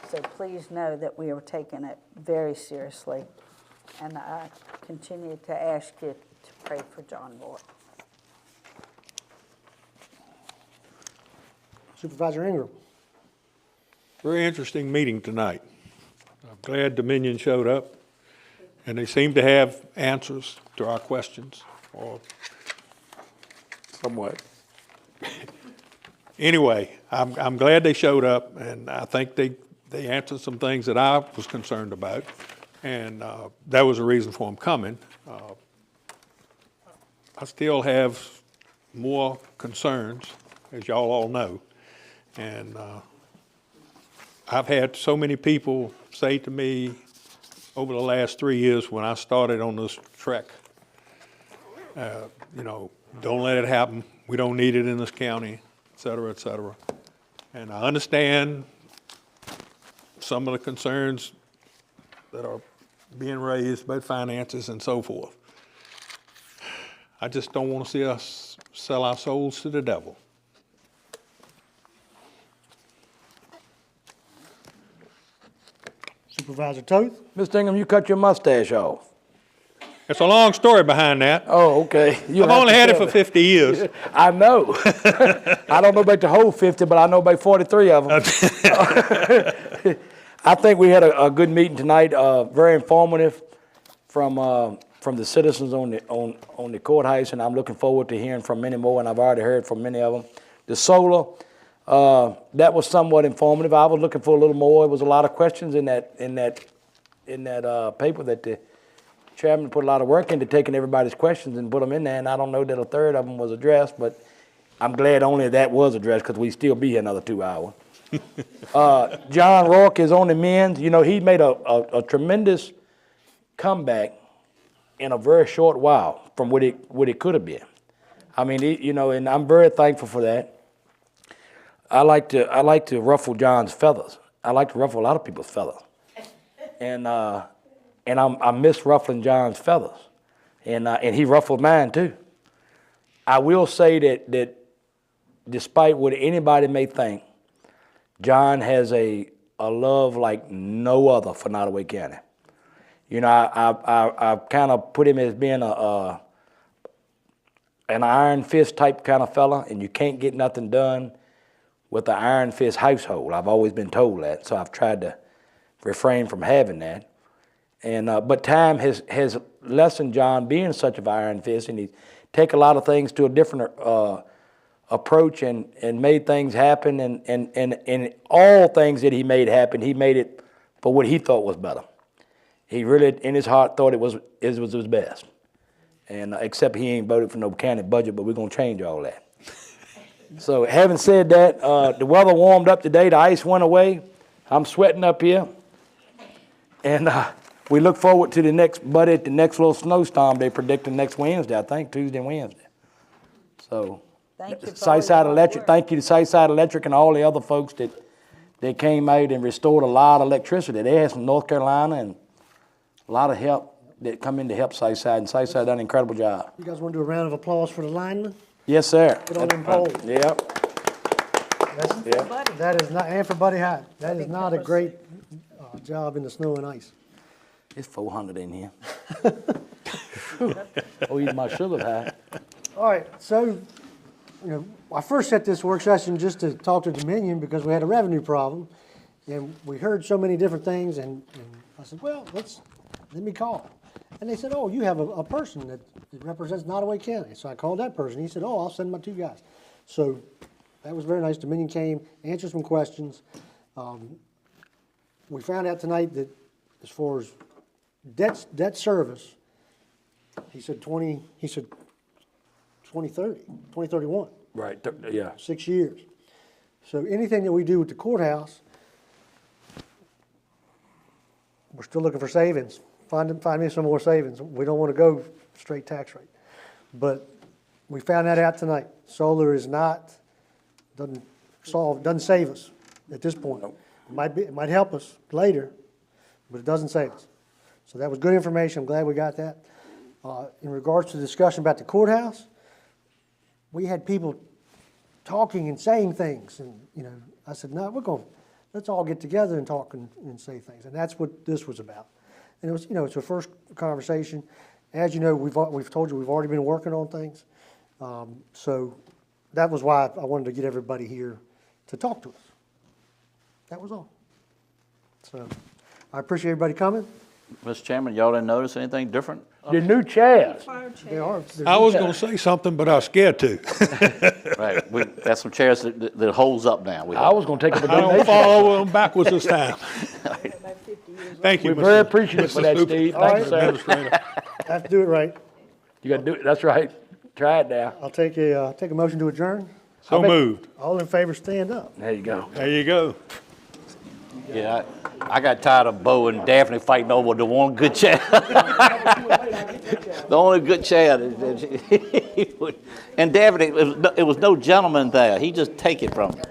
So please know that we are taking it very seriously, and I continue to ask you to pray for John Rourke. Supervisor Ingram. Very interesting meeting tonight. I'm glad Dominion showed up, and they seem to have answers to our questions, or somewhat. Anyway, I'm glad they showed up, and I think they answered some things that I was concerned about, and that was a reason for them coming. I still have more concerns, as y'all all know, and I've had so many people say to me over the last 3 years when I started on this trek, don't let it happen. We don't need it in this county, et cetera, et cetera. And I understand some of the concerns that are being raised about finances and so forth. I just don't want to see us sell our souls to the devil. Supervisor Toth. Mr. Ingham, you cut your mustache off. It's a long story behind that. Oh, okay. I've only had it for 50 years. I know. I don't know about the whole 50, but I know about 43 of them. I think we had a good meeting tonight, very informative from the citizens on the courthouse, and I'm looking forward to hearing from many more, and I've already heard from many of them. The solar, that was somewhat informative. I was looking for a little more. There was a lot of questions in that paper that the chairman put a lot of work into taking everybody's questions and put them in there, and I don't know that a third of them was addressed, but I'm glad only that was addressed because we still be here another 2 hours. John Rourke is on the men's. You know, he made a tremendous comeback in a very short while from what it could have been. I mean, you know, and I'm very thankful for that. I like to ruffle John's feathers. I like to ruffle a lot of people's feathers, and I miss ruffling John's feathers, and he ruffled mine too. I will say that despite what anybody may think, John has a love like no other for Nottoway County. You know, I kind of put him as being an iron fist type kind of fella, and you can't get nothing done with the iron fist household. I've always been told that, so I've tried to refrain from having that. And but time has lessened John being such an iron fist, and he take a lot of things to a different approach and made things happen, and all things that he made happen, he made it for what he thought was better. He really, in his heart, thought it was his best. And except he ain't voted for no county budget, but we're gonna change all that. So having said that, the weather warmed up today, the ice went away. I'm sweating up here. And we look forward to the next little snowstorm they predicting next Wednesday, I think, Tuesday and Wednesday. So, Thank you for Southside all your Electric, work. thank you to Southside Electric and all the other folks that came out and restored a lot of electricity. They had some North Carolina and a lot of help that come in to help Southside, and Southside done an incredible job. You guys want to do a round of applause for the linemen? Yes, sir. Get on them poles. Yep. That is not, and for Buddy Hyde, that is not a great job in the snow and ice. It's 400 in here. Oh, eat my sugar high. All right, so, you know, I first set this work session just to talk to Dominion because we had a revenue problem, and we heard so many different things, and I said, well, let me call. And they said, oh, you have a person that represents Nottoway County. So I called that person. He said, oh, I'll send my 2 guys. So that was very nice. Dominion came, answered some questions. We found out tonight that as far as debt service, he said 2031. Right, yeah. 6 years. So anything that we do with the courthouse, we're still looking for savings. Find me some more savings. We don't want to go straight tax rate. But we found that out tonight. Solar doesn't save us at this point. It might help us later, but it doesn't save us. So that was good information. I'm glad we got that. In regards to the discussion about the courthouse, we had people talking and saying things, and you know, I said, no, let's all get together and talk and say things, and that's what this was about. And it was, you know, it's a first conversation. As you know, we've told you we've already been working on things, so that was why I wanted to get everybody here to talk to us. That was all. So I appreciate everybody coming. Mr. Chairman, y'all didn't notice anything different? The new chairs. I was gonna say something, but I was scared to. Right, that's some chairs that holds up now. I was gonna take up a I don't donation. fall over them backwards this time. Thank you, We're very Mr. appreciative for that, Super- Steve. All Thank right. you, sir. Administrator. I have to do it right. You gotta do it, that's right. Try it now. I'll take a motion to adjourn. So moved. All in favor, stand up. There you go. There you go. Yeah, I got tired of Bo and Daphne fighting over the one good chair. The only good chair. And Daphne, it was no gentleman there. He just take it from her.